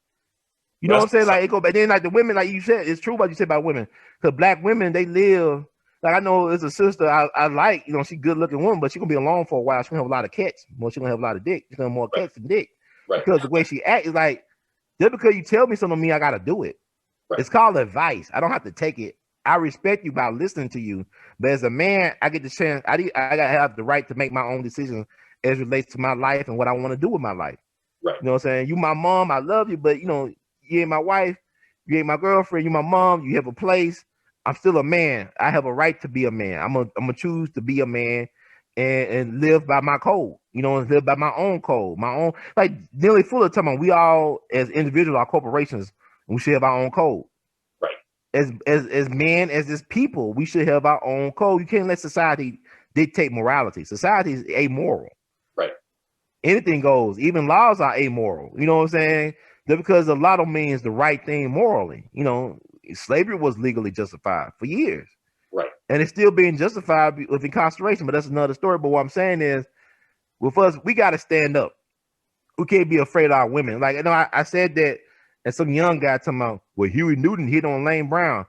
You know what I'm saying? Like it go back then, like the women, like you said, it's true what you said about women. Because black women, they live. Like I know it's a sister I like. You know, she's a good looking woman, but she's gonna be alone for a while. She's gonna have a lot of cats. Well, she's gonna have a lot of dick. She's gonna have more cats than dick. Right. Because the way she acts is like, just because you tell me something to me, I gotta do it. Right. It's called advice. I don't have to take it. I respect you by listening to you, but as a man, I get the chance. I gotta have the right to make my own decisions as relates to my life and what I want to do with my life. Right. You know what I'm saying? You my mom, I love you, but you know, you ain't my wife, you ain't my girlfriend, you my mom, you have a place. I'm still a man. I have a right to be a man. I'm gonna choose to be a man and live by my code, you know, and live by my own code, my own, like Neely Fuller talking about, we all as individuals, our corporations, we should have our own code. Right. As men, as people, we should have our own code. You can't let society dictate morality. Society is amoral. Right. Anything goes. Even laws are amoral. You know what I'm saying? Just because a lot of means the right thing morally. You know, slavery was legally justified for years. Right. And it's still being justified with incarceration, but that's another story. But what I'm saying is, with us, we got to stand up. We can't be afraid of our women. Like, you know, I said that, and some young guy talking about, well, Huey Newton hit on Lane Brown.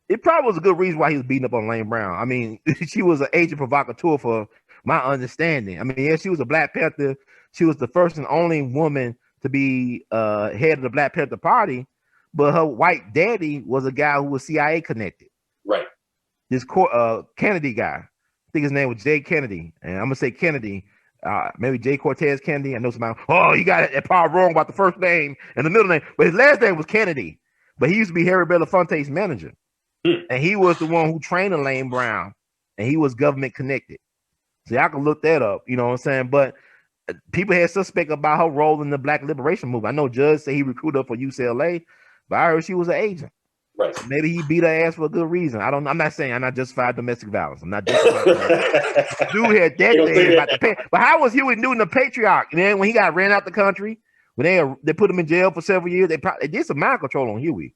It probably was a good reason why he was beating up on Lane Brown. I mean, she was an agent provocateur for my understanding. I mean, yeah, she was a Black Panther. She was the first and only woman to be head of the Black Panther Party, but her white daddy was a guy who was CIA connected. Right. This Kennedy guy, I think his name was Jay Kennedy, and I'm gonna say Kennedy, maybe Jay Cortez Kennedy. I know somebody. Oh, you got it part wrong about the first name and the middle name, but his last name was Kennedy. But he used to be Harry Belafonte's manager, and he was the one who trained Lane Brown, and he was government connected. So y'all can look that up. You know what I'm saying? But people had suspect about her role in the Black liberation movement. I know Judge said he recruited her for UCLA, but I heard she was an agent. Right. Maybe he beat her ass for a good reason. I'm not saying I'm not justified domestic violence. I'm not justified. Dude had that thing about the pay. But how was Huey Newton a patriarch? And then when he got ran out the country, when they put him in jail for several years, they did some mind control on Huey.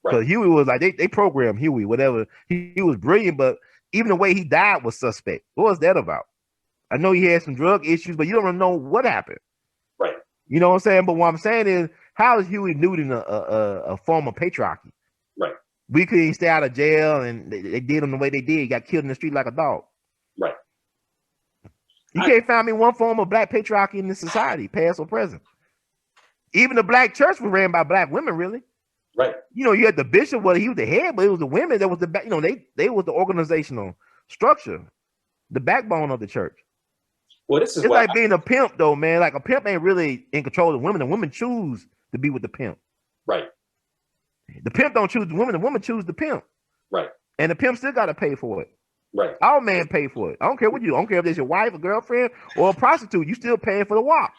Because Huey was like, they programmed Huey, whatever. He was brilliant, but even the way he died was suspect. What was that about? I know he had some drug issues, but you don't know what happened. Right. You know what I'm saying? But what I'm saying is, how is Huey Newton a form of patriarchy? Right. We couldn't stay out of jail, and they did him the way they did. He got killed in the street like a dog. Right. You can't find me one form of Black patriarchy in this society, past or present. Even the Black church was ran by Black women, really. Right. You know, you had the bishop, well, he was the head, but it was the women that was the, you know, they was the organizational structure, the backbone of the church. Well, this is it's like being a pimp, though, man. Like a pimp ain't really in control of women. The women choose to be with the pimp. Right. The pimp don't choose the woman. The woman choose the pimp. Right. And the pimp still got to pay for it. Right. All men pay for it. I don't care what you. I don't care if it's your wife, a girlfriend, or a prostitute. You still paying for the walk.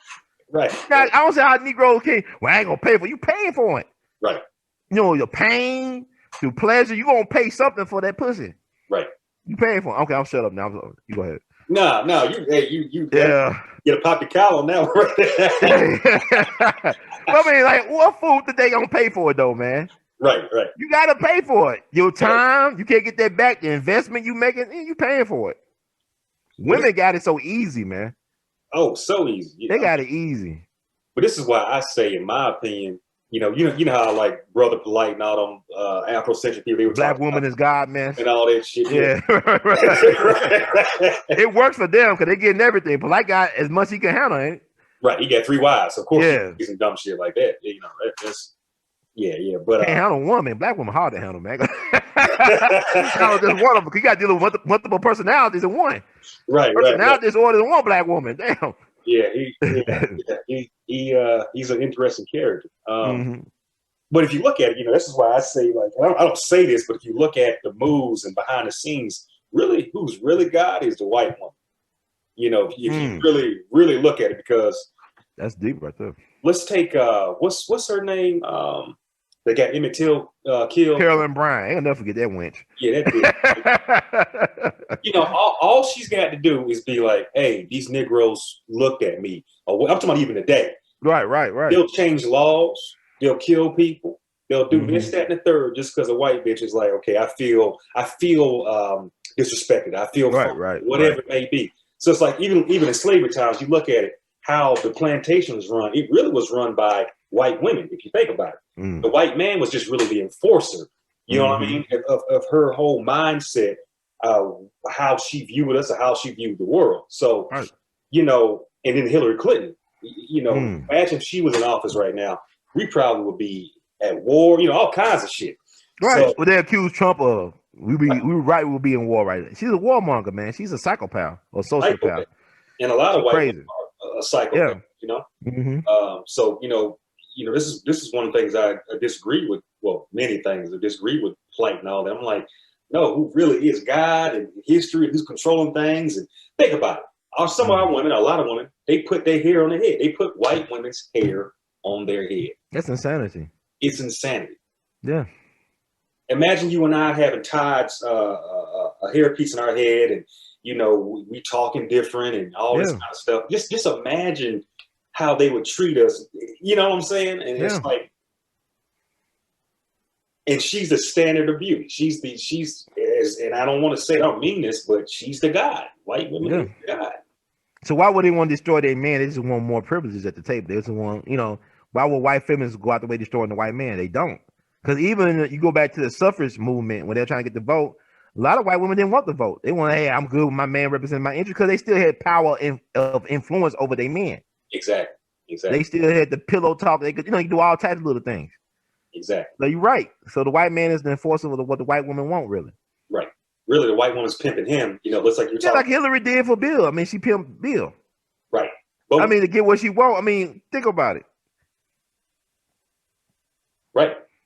Right. Now, I don't say how Negroes can. Well, I ain't gonna pay for it. You paying for it. Right. You know, your pain, through pleasure, you gonna pay something for that pussy. Right. You paying for it. Okay, I'll shut up now. You go ahead. No, you Yeah. get a pop the cow on that one. I mean, like, what food did they gonna pay for it though, man? Right. You gotta pay for it. Your time, you can't get that back. The investment you making, you paying for it. Women got it so easy, man. Oh, so easy. They got it easy. But this is why I say, in my opinion, you know how like Brother Polite and all them Afrocentric people, they were Black woman is God, man. and all that shit. Yeah. It works for them because they getting everything. Polite got as much he can handle, ain't it? Right. He got 3 wives. Of course, Yeah. he some dumb shit like that. You know, that's yeah. But Can't handle a woman. Black woman hard to handle, man. Handle just one of them. You got to deal with multiple personalities in one. Right. Personality disorder in one black woman. Damn. Yeah, he's an interesting character. Mm-hmm. But if you look at it, you know, this is why I say, like, I don't say this, but if you look at the moves and behind the scenes, really, who's really God is the white woman. You know, if you really look at it, because that's deep right there. let's take what's her name? They got Emmett Till killed. Carolyn Bryan. Ain't gonna never forget that wench. Yeah, that you know, all she's got to do is be like, hey, these Negroes looked at me. I'm talking about even today. Right. They'll change laws. They'll kill people. They'll do this, that, and the third just because a white bitch is like, okay, I feel disrespected. I feel whatever it may be. So it's like even in slavery times, you look at it, how the plantation was run. It really was run by white women, if you think about it. Mm. The white man was just really the enforcer. You know what I mean? Of her whole mindset, how she viewed us, or how she viewed the world. So, you know, and then Hillary Clinton, you know, imagine if she was in office right now, we probably would be at war, you know, all kinds of shit. Right. So, well, they accuse Trump of we'll be in war right now. She's a warmonger, man. She's a psychopath or sociopath. And a lot of white women are a psychopath, you know? So, you know, this is one of the things I disagree with. Well, many things I disagree with Polite and all that. I'm like, no, who really is God and history and who's controlling things? And think about it. Some of our women, a lot of women, they put their hair on their head. They put white women's hair on their head. That's insanity. It's insanity. Yeah. Imagine you and I having tides, a hairpiece in our head, and you know we talking different and all this kind of stuff. Just imagine how they would treat us. You know what I'm saying? And it's like, and she's the standard of beauty. And I don't want to say, I don't mean this, but she's the God. White women is the God. So why would they want to destroy their man? They just want more privileges at the table. They just want, you know, why would white feminists go out the way destroying the white man? They don't. Because even you go back to the suffrage movement when they're trying to get the vote, a lot of white women didn't want the vote. They want, hey, I'm good with my man representing my interest, because they still had power of influence over their men. Exactly. They still had the pillow talk. They could, you know, you do all types of little things. Exactly. So you're right. So the white man is the enforcer of what the white woman want, really. Right. Really, the white woman's pimping him. You know, looks like you're talking. Like Hillary did for Bill. I mean, she pimped Bill. Right. I mean, to get what she want. I mean, think about it.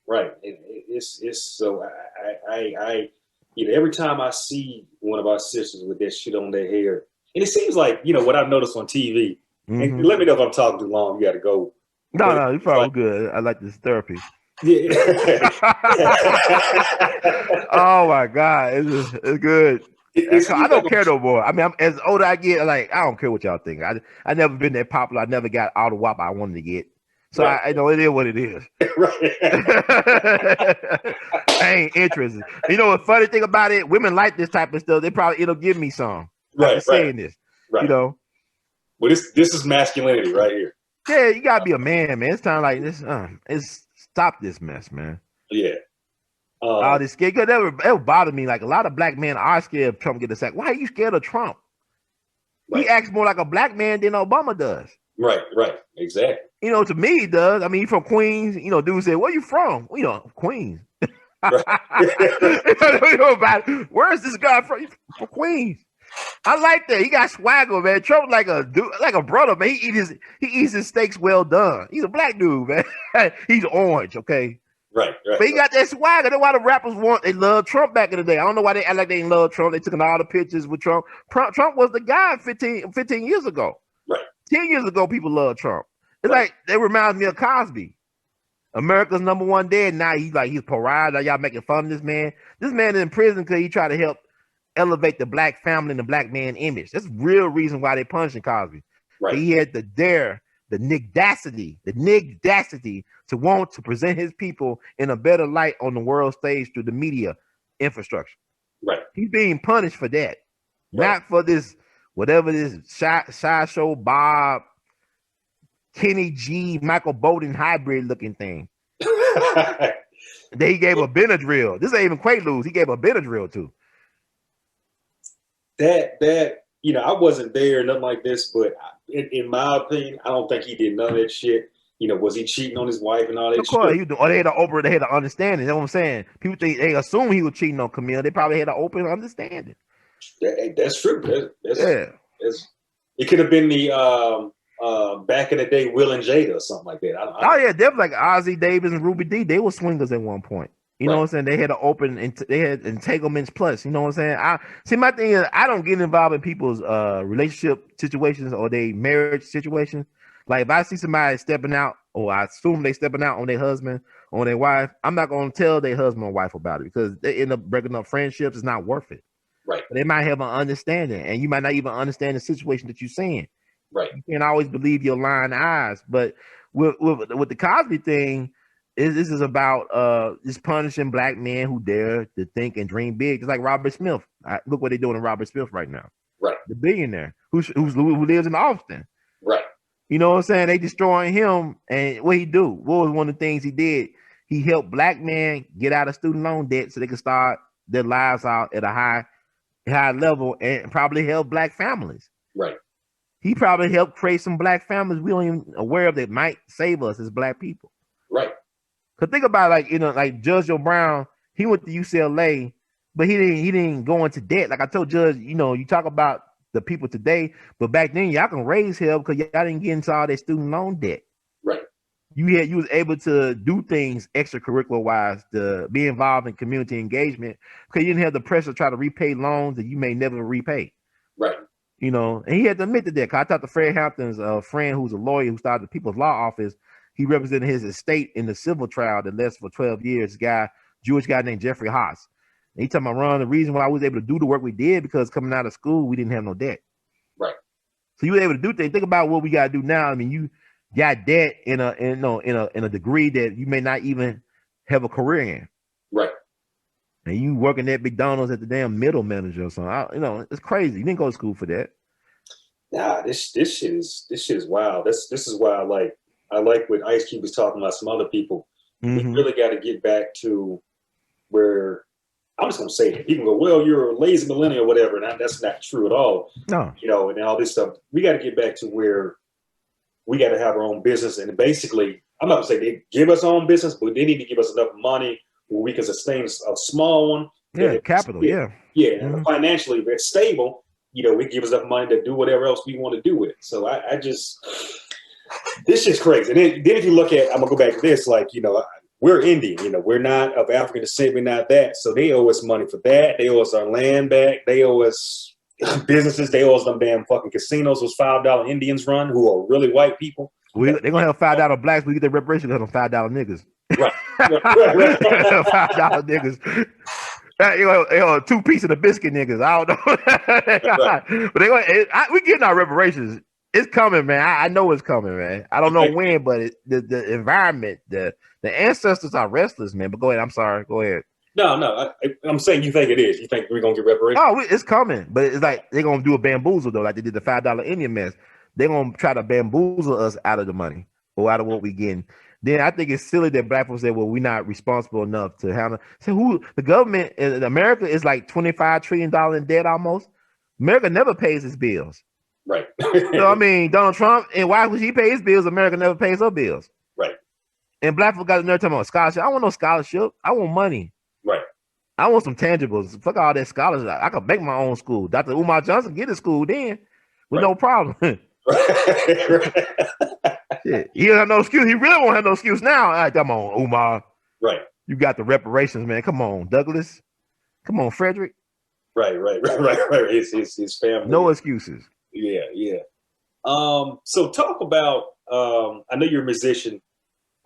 Right. It's so I you know, every time I see one of our sisters with that shit on their hair, and it seems like, you know, what I've noticed on TV. And let me know if I'm talking too long. You got to go. No, you're probably good. I like this therapy. Yeah. Oh my God, it's good. I don't care no more. I mean, as older I get, like, I don't care what y'all think. I never been that popular. I never got all the wop I wanted to get. So I know it is what it is. I ain't interested. You know, the funny thing about it, women like this type of stuff. They probably it'll give me some. Saying this, you know. Well, this is masculinity right here. Yeah, you gotta be a man, man. It's time like this. It's stop this mess, man. Yeah. All this scared. That bothered me. Like, a lot of black men are scared of Trump getting sacked. Why are you scared of Trump? He acts more like a black man than Obama does. Right. Exactly. You know, to me, he does. I mean, he's from Queens. You know, dude said, "Where you from?" Well, you know, Queens. Where is this guy from? He's from Queens. I like that. He got swagger, man. Trump like a dude, like a brother, man. He eats his steaks well done. He's a black dude, man. He's orange, okay. Right. But he got that swagger. That's why the rappers they loved Trump back in the day. I don't know why they act like they didn't love Trump. They took all the pictures with Trump. Trump was the guy 15 years ago. Right. 10 years ago, people loved Trump. It's like, they remind me of Cosby. America's number one dead. Now he's pariah. Now y'all making fun of this man. This man is in prison because he tried to help elevate the black family and the black man image. That's the real reason why they punishing Cosby. Right. He had the dare, the nigdacity to want to present his people in a better light on the world stage through the media infrastructure. Right. He's being punished for that, not for this whatever this sideshow Bob, Kenny G, Michael Bowden hybrid looking thing. He gave a Benadryl. This ain't even Quaaludes. He gave a Benadryl to. That you know, I wasn't there, nothing like this, but in my opinion, I don't think he did none of that shit. You know, was he cheating on his wife and all that? Of course, shit? Or they had an understanding. You know what I'm saying? People think they assume he was cheating on Camille. They probably had an open understanding. That's true. That's, yeah. It could have been the back in the day, Will and Jada or something like that. Oh yeah, definitely like Ozzie Davis and Ruby D. They were swingers at one point. You know what I'm saying? They had an open, they had entanglements plus. You know what I'm saying? My thing is, I don't get involved in people's relationship situations or their marriage situations. Like if I see somebody stepping out, or I assume they stepping out on their husband, on their wife, I'm not going to tell their husband or wife about it because they end up breaking up friendships. It's not worth it. Right. They might have an understanding, and you might not even understand the situation that you're seeing. Right. You can't always believe your lying eyes. But with the Cosby thing, this is about just punishing black men who dare to think and dream big. It's like Robert Smith. Look what they're doing to Robert Smith right now. Right. The billionaire who lives in Austin. Right. You know what I'm saying? They destroying him, and what he do? What was one of the things he did? He helped black men get out of student loan debt so they can start their lives out at a high level, and probably help black families. Right. He probably helped create some black families we don't even aware of that might save us as black people. Right. Cause think about like Judge Joe Brown. He went to UCLA, but he didn't go into debt. Like I told Judge, you talk about the people today, but back then y'all can raise hell because y'all didn't get into all that student loan debt. Right. You was able to do things extracurricular wise to be involved in community engagement because you didn't have the pressure to try to repay loans that you may never repay. Right. And he had to admit to that. Cause I talked to Fred Hampton's friend who's a lawyer who started the People's Law Office. He represented his estate in the civil trial that lasted for 12 years. Jewish guy named Jeffrey Haas. And he told me, Ron, the reason why I was able to do the work we did because coming out of school, we didn't have no debt. Right. So you were able to do things. Think about what we got to do now. I mean, you got debt in a degree that you may not even have a career in. Right. And you working at McDonald's at the damn middle manager or something. It's crazy. You didn't go to school for that. Nah, this shit is wild. This is why I like what Ice Cube was talking about some other people. Mm-hmm. We really got to get back to where I'm just gonna say it. People go, well, you're a lazy millennial or whatever, and that's not true at all. No. And all this stuff. We got to get back to where we got to have our own business, and basically, I'm not gonna say they give us our own business, but they need to give us enough money where we can sustain a small one. Yeah, capital. Yeah. And financially, if it's stable, it gives us enough money to do whatever else we want to do with it. So I just, this shit's crazy. And then if you look at, I'm gonna go back to this, we're Indian, we're not of African descent, we're not that. So they owe us money for that. They owe us our land back. They owe us businesses. They owe us them damn fucking casinos those $5 Indians run who are really white people. They're gonna have $5 blacks. We get their reparations because of $5 niggas. Right. $5 niggas. 2 pieces of biscuit niggas. I don't know. But we getting our reparations. It's coming, man. I know it's coming, man. I don't know when, but the environment, the ancestors are restless, man. But go ahead. I'm sorry. Go ahead. No. I'm saying you think it is. You think we're gonna get reparations? Oh, it's coming, but it's like they're gonna do a bamboozle though, like they did the $5 Indian mess. They're gonna try to bamboozle us out of the money or out of what we getting. Then I think it's silly that black folks say, "Well, we're not responsible enough to handle." So who the government in America is like $25 trillion in debt almost. America never pays its bills. Right. So I mean, Donald Trump, and why would he pay his bills? America never pays her bills. Right. And black folks got another time on scholarship. I want no scholarship. I want money. Right. I want some tangibles. Fuck all that scholarship. I could make my own school. Dr. Umar Johnson get a school then with no problem. Shit. He don't have no excuse. He really won't have no excuse now. All right, come on, Umar. Right. You got the reparations, man. Come on, Douglas. Come on, Frederick. Right. His family. No excuses. Yeah. So talk about. I know you're a musician.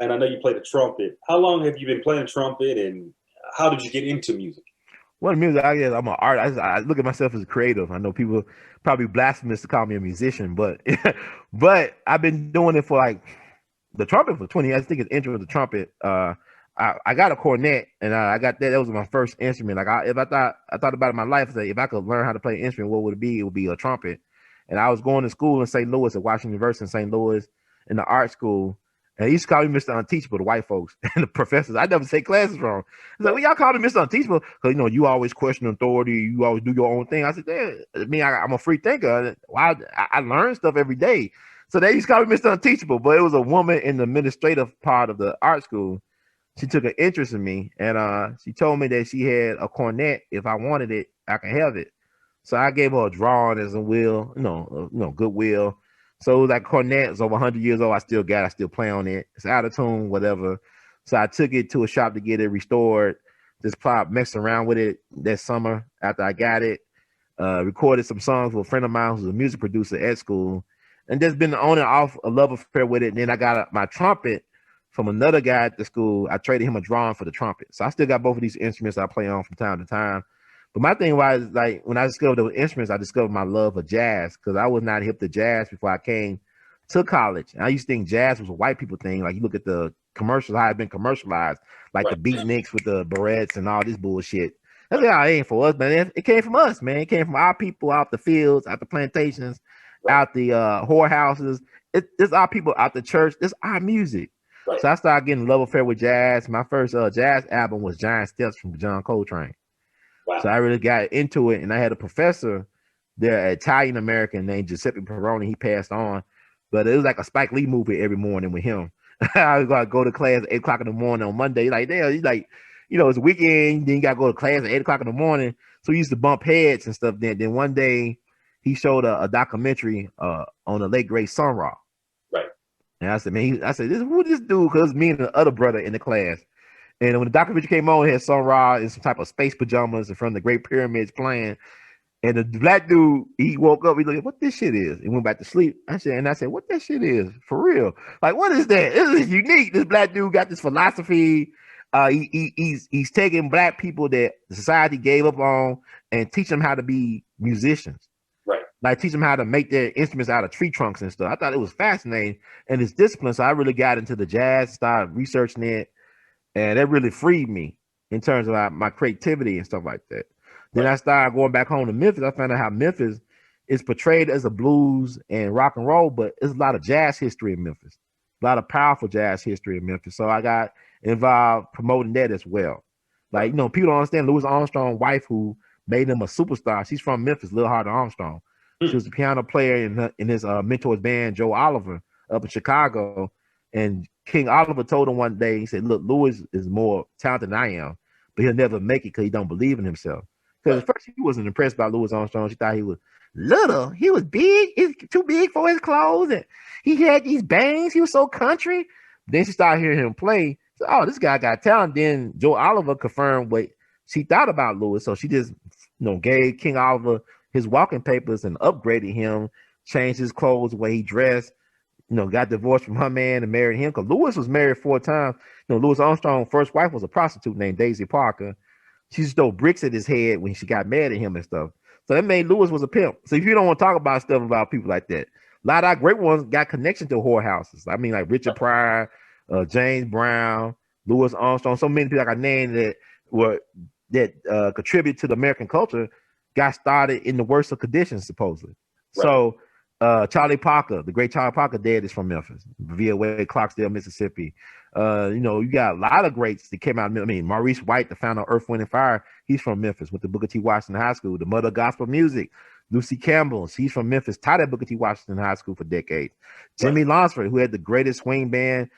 and I know you play the trumpet. How long have you been playing trumpet, and how did you get into music? Well, the music, I guess I'm an artist. I look at myself as a creative. I know people probably blasphemous to call me a musician, but but I've been doing it for like the trumpet for 20 years. I think it's intro to the trumpet. I got a cornet, and I got that. That was my first instrument. Like if I thought about it in my life, that if I could learn how to play an instrument, what would it be? It would be a trumpet. And I was going to school in St. Louis at Washington University in St. Louis in the art school. And he used to call me Mr. Unteachable, the white folks and the professors. I never take classes from. He's like, well, y'all call me Mr. Unteachable because, you always question authority. You always do your own thing. I said, yeah, I'm a free thinker. Well, I learn stuff every day. So they used to call me Mr. Unteachable. But it was a woman in the administrative part of the art school. She took an interest in me. And she told me that she had a cornet. If I wanted it, I could have it. So I gave her a drawing as a will, goodwill. So like cornet is over 100 years old. I still play on it. It's out of tune, whatever. So I took it to a shop to get it restored. Just messed around with it that summer after I got it. Recorded some songs with a friend of mine who's a music producer at school. And just been on and off a love affair with it. And then I got my trumpet from another guy at the school. I traded him a drawing for the trumpet. So I still got both of these instruments I play on from time to time. But my thing was, like, when I discovered those instruments, I discovered my love of jazz because I was not hip to jazz before I came to college. And I used to think jazz was a white people thing. Like, you look at the commercials, how it's been commercialized, like the beatniks with the barrettes and all this bullshit. That's how it ain't for us, man. It came from us, man. It came from our people out the fields, out the plantations, out the whorehouses. It's our people out the church. It's our music. Right. So I started getting love affair with jazz. My first jazz album was Giant Steps from John Coltrane. Wow. So I really got into it, and I had a professor there, Italian American named Giuseppe Peroni. He passed on, but it was like a Spike Lee movie every morning with him. I was gonna go to class at 8 o'clock in the morning on Monday. Like, damn, he's like, it's a weekend, then you gotta go to class at 8 o'clock in the morning. So we used to bump heads and stuff. Then one day he showed a documentary on the late great Sun Ra. Right. And I said, man, who this dude? Because me and the other brother in the class. And when the documentary came on, it had Sun Ra in some type of space pajamas in front of the Great Pyramids playing. And the black dude, he woke up, he looked, what this shit is? He went back to sleep. I said, what that shit is? For real. Like, what is that? This is unique. This black dude got this philosophy. He's taking black people that society gave up on and teach them how to be musicians. Right. Like, teach them how to make their instruments out of tree trunks and stuff. I thought it was fascinating. And it's discipline. So I really got into the jazz, started researching it. And that really freed me in terms of my creativity and stuff like that. Then I started going back home to Memphis. I found out how Memphis is portrayed as a blues and rock and roll, but there's a lot of jazz history in Memphis, a lot of powerful jazz history in Memphis. So I got involved promoting that as well. Like, people don't understand Louis Armstrong's wife who made him a superstar. She's from Memphis, Lil Harder Armstrong. She was the piano player in his mentor's band, Joe Oliver, up in Chicago. And King Oliver told him one day, he said, look, Louis is more talented than I am, but he'll never make it because he don't believe in himself. Because at first he wasn't impressed by Louis Armstrong. She thought he was little. He was big. He's too big for his clothes. And he had these bangs. He was so country. Then she started hearing him play. So, oh, this guy got talent. Then Joe Oliver confirmed what she thought about Louis. So she just, gave King Oliver his walking papers and upgraded him, changed his clothes, the way he dressed. Got divorced from her man and married him because Louis was married 4 times. Louis Armstrong's first wife was a prostitute named Daisy Parker. She just threw bricks at his head when she got mad at him and stuff. So that made Louis was a pimp. So if you don't want to talk about stuff about people like that, a lot of our great ones got connection to whorehouses. I mean, like Richard Pryor, James Brown, Louis Armstrong. So many people like I named that contribute to the American culture got started in the worst of conditions, supposedly. Right. So Charlie Parker, the great Charlie Parker, dad is from Memphis, via way Clarksdale, Mississippi. You got a lot of greats that came out. I mean, Maurice White, the founder of Earth, Wind, and Fire, he's from Memphis, went to Booker T. Washington High School. The mother of gospel music, Lucy Campbell, she's from Memphis, taught at Booker T. Washington High School for decades. Jimmy Lunsford, who had the greatest swing band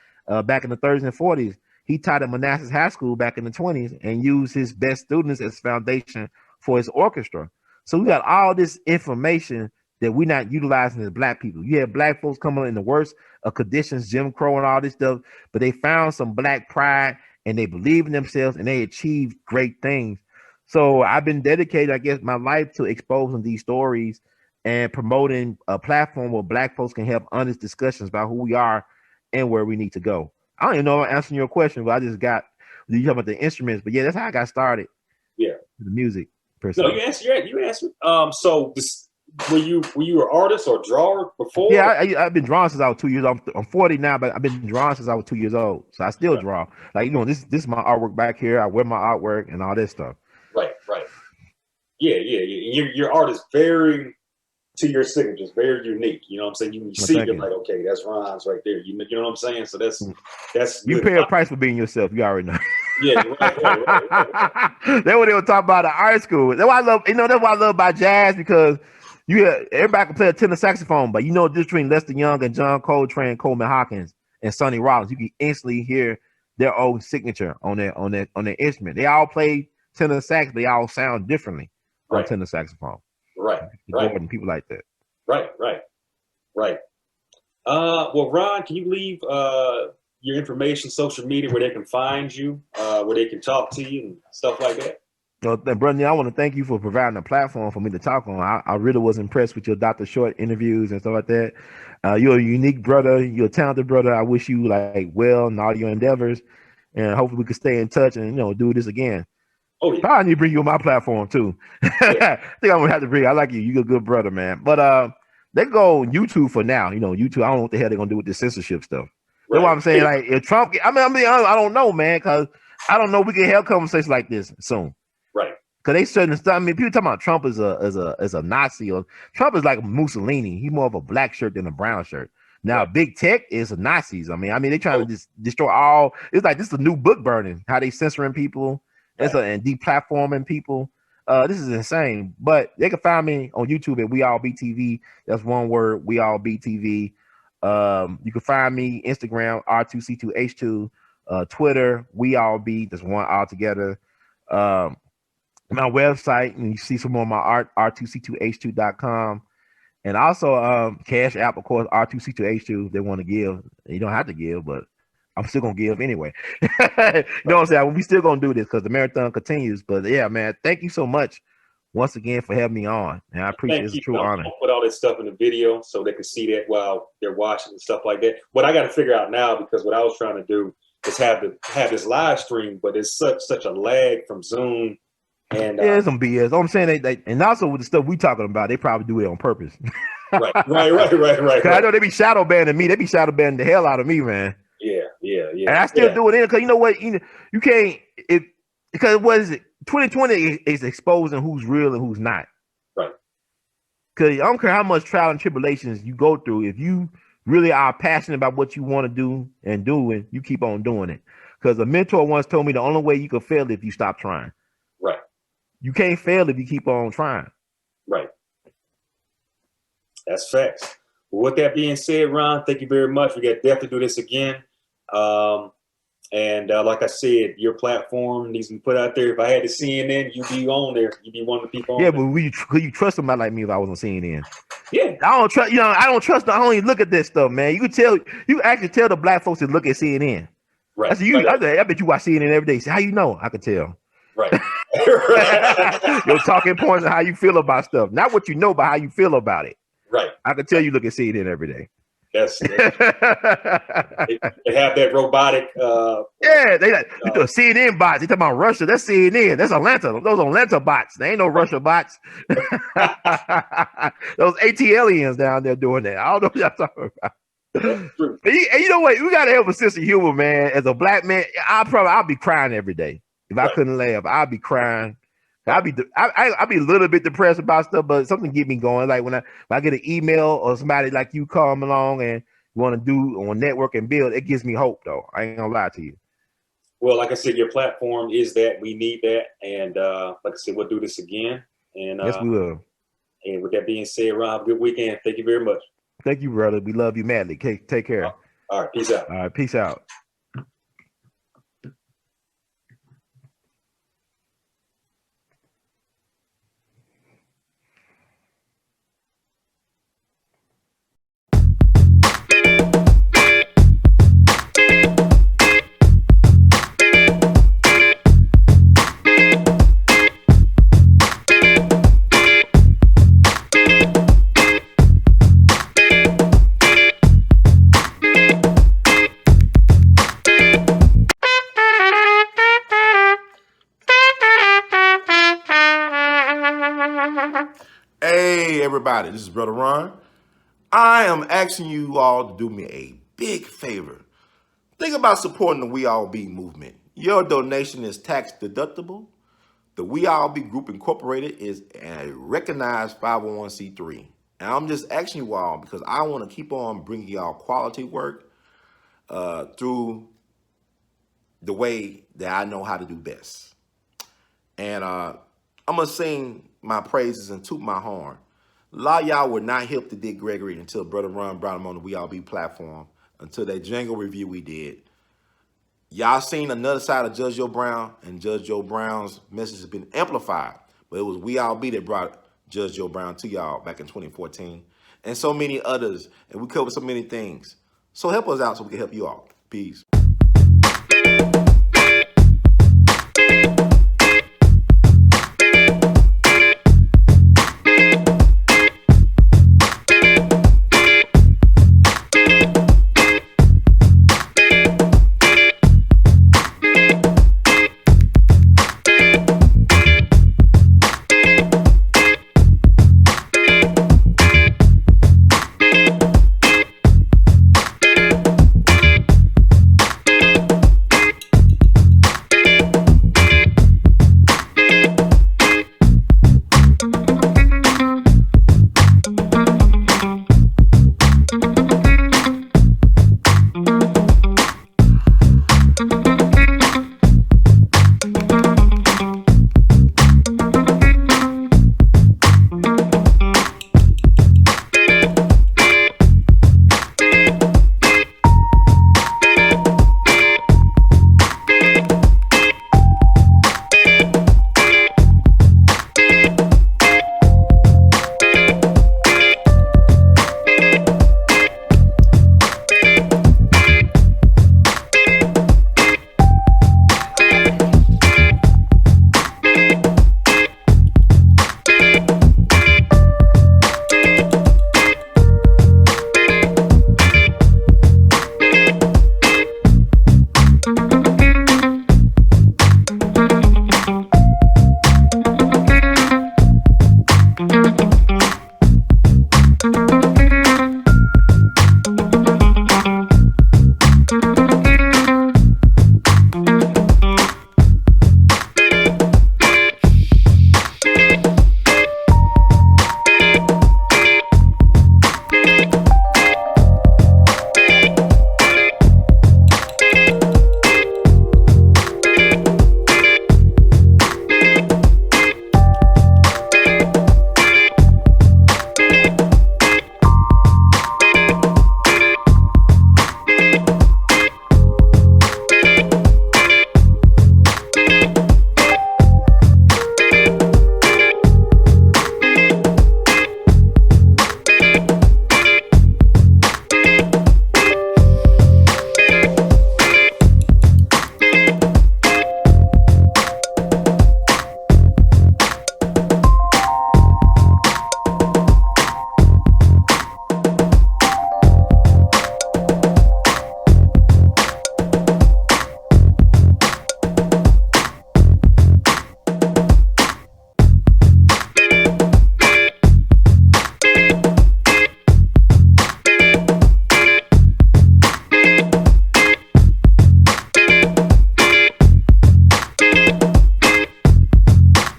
back in the 30s and 40s, he taught at Manassas High School back in the 20s and used his best students as foundation for his orchestra. So we got all this information that we're not utilizing as black people. You have black folks coming in the worst of conditions, Jim Crow and all this stuff, but they found some black pride and they believe in themselves and they achieved great things. So I've been dedicated, I guess, my life to exposing these stories and promoting a platform where black folks can have honest discussions about who we are and where we need to go. I don't even know if I'm answering your question, but I just got you talking about the instruments. But yeah, that's how I got started. Yeah, the music per se. No, you answered. You answered. So this, were you an artist or drawer before? Yeah, I've been drawing since I was 2 years old. I'm 40 now, but I've been drawing since I was 2 years old. So I still draw. Like, you know, this is my artwork back here. I wear my artwork and all this stuff. Right. Yeah. Your art is very to your signature. It's very unique. You know what I'm saying? You see, you're like, okay, that's Ron's right there. You know what I'm saying? So that's you good. pay a price for being yourself. You already know. Yeah, right. That's what they were talking about at art school. That's why I love. You know, that's why I love about jazz, because everybody can play a tenor saxophone, but you know, just between Lester Young and John Coltrane, Coleman Hawkins, and Sonny Rollins, you can instantly hear their own signature on their instrument. They all play tenor sax, but they all sound differently on tenor saxophone. Right. Gordon, people like that. Right. Well, Ron, can you leave your information, social media, where they can find you, where they can talk to you and stuff like that? So, Brother, I want to thank you for providing a platform for me to talk on. I really was impressed with your Dr. Short interviews and stuff like that. You're a unique brother. You're a talented brother. I wish you like well in all your endeavors, and hopefully we can stay in touch and do this again. Oh yeah. Probably need to bring you on my platform too. Yeah. I think I'm gonna have to bring. I like you. You're a good brother, man. But they go on YouTube for now. YouTube. I don't know what the hell they're gonna do with this censorship stuff. That's why I'm saying, like, if Trump, I don't know, man, because I don't know we can have conversations like this soon. Right. Because they certain stuff. I mean, people talking about Trump as a Nazi, or Trump is like Mussolini. He's more of a black shirt than a brown shirt. Now, big tech is Nazis. I mean, they trying to just destroy all. It's like this is a new book burning. How they censoring people, and deplatforming people. This is insane. But they can find me on YouTube at We All Be TV. That's one word. We All Be TV. You can find me Instagram R2C2H2, Twitter We All Be. That's one all together. My website, and you see some more of my art, R2C2H2.com. And also Cash App, of course, R2C2H2. They want to give. You don't have to give, but I'm still gonna give anyway. You know what I'm saying? We still gonna do this because the marathon continues. But yeah, man, thank you so much once again for having me on. And I appreciate it. It's a true honor. I'll put all this stuff in the video so they can see that while they're watching and stuff like that. What I got to figure out now, because what I was trying to do is have this live stream, but it's such a lag from Zoom. And yeah, some BS. I'm saying they and also with the stuff we talking about, they probably do it on purpose. Right. I know they be shadow banning me. They be shadow banning the hell out of me, man. Yeah. And I still do it because you know what? You can't because what is it? 2020 is exposing who's real and who's not. Right. Because I don't care how much trial and tribulations you go through. If you really are passionate about what you want to do and doing, you keep on doing it. Because a mentor once told me the only way you can fail is if you stop trying. Right. You can't fail if you keep on trying. Right. That's facts. Well, with that being said, Ron, thank you very much. We got to definitely do this again. And like I said, your platform needs to be put out there. If I had to CNN, you'd be on there. You'd be one of the people on there. But could you trust somebody like me if I was on CNN? Yeah. I don't trust, I don't trust, I don't even look at this stuff, man. You can actually tell the black folks to look at CNN. Right. I bet you watch CNN every day. Say, how you know? I can tell. Right. Your talking points and how you feel about stuff. Not what you know, but how you feel about it. Right. I can tell you look at CNN every day. That's they have that robotic the CNN bots. They talking about Russia. That's CNN. That's Atlanta. Those Atlanta bots. They ain't no Russia bots. Those ATLians down there doing that. I don't know what y'all talking about. But you know what? We gotta have a sense of humor, man. As a black man, I'll be crying every day. If I couldn't laugh, I'd be crying. I'd be a little bit depressed about stuff, but something get me going. Like when I get an email or somebody like you come along and want to do on network and build, it gives me hope though. I ain't gonna lie to you. Well, like I said, your platform is that. We need that. And like I said, we'll do this again. And yes, we will. And with that being said, Ron, have a good weekend. Thank you very much. Thank you, brother. We love you madly. Take care. All right. Peace out. All right. Peace out. Friday. This is Brother Ron. I am asking you all to do me a big favor. Think about supporting the We All Be movement. Your donation is tax deductible. The We All Be Group Incorporated is a recognized 501c3. And I'm just asking you all because I want to keep on bringing y'all quality work through the way that I know how to do best. And I'm going to sing my praises and toot my horn. A lot of y'all were not hip to Dick Gregory until Brother Ron brought him on the We All Be platform, until that Django review we did. Y'all seen another side of Judge Joe Brown, and Judge Joe Brown's message has been amplified. But it was We All Be that brought Judge Joe Brown to y'all back in 2014. And so many others. And we covered so many things. So help us out so we can help you all. Peace.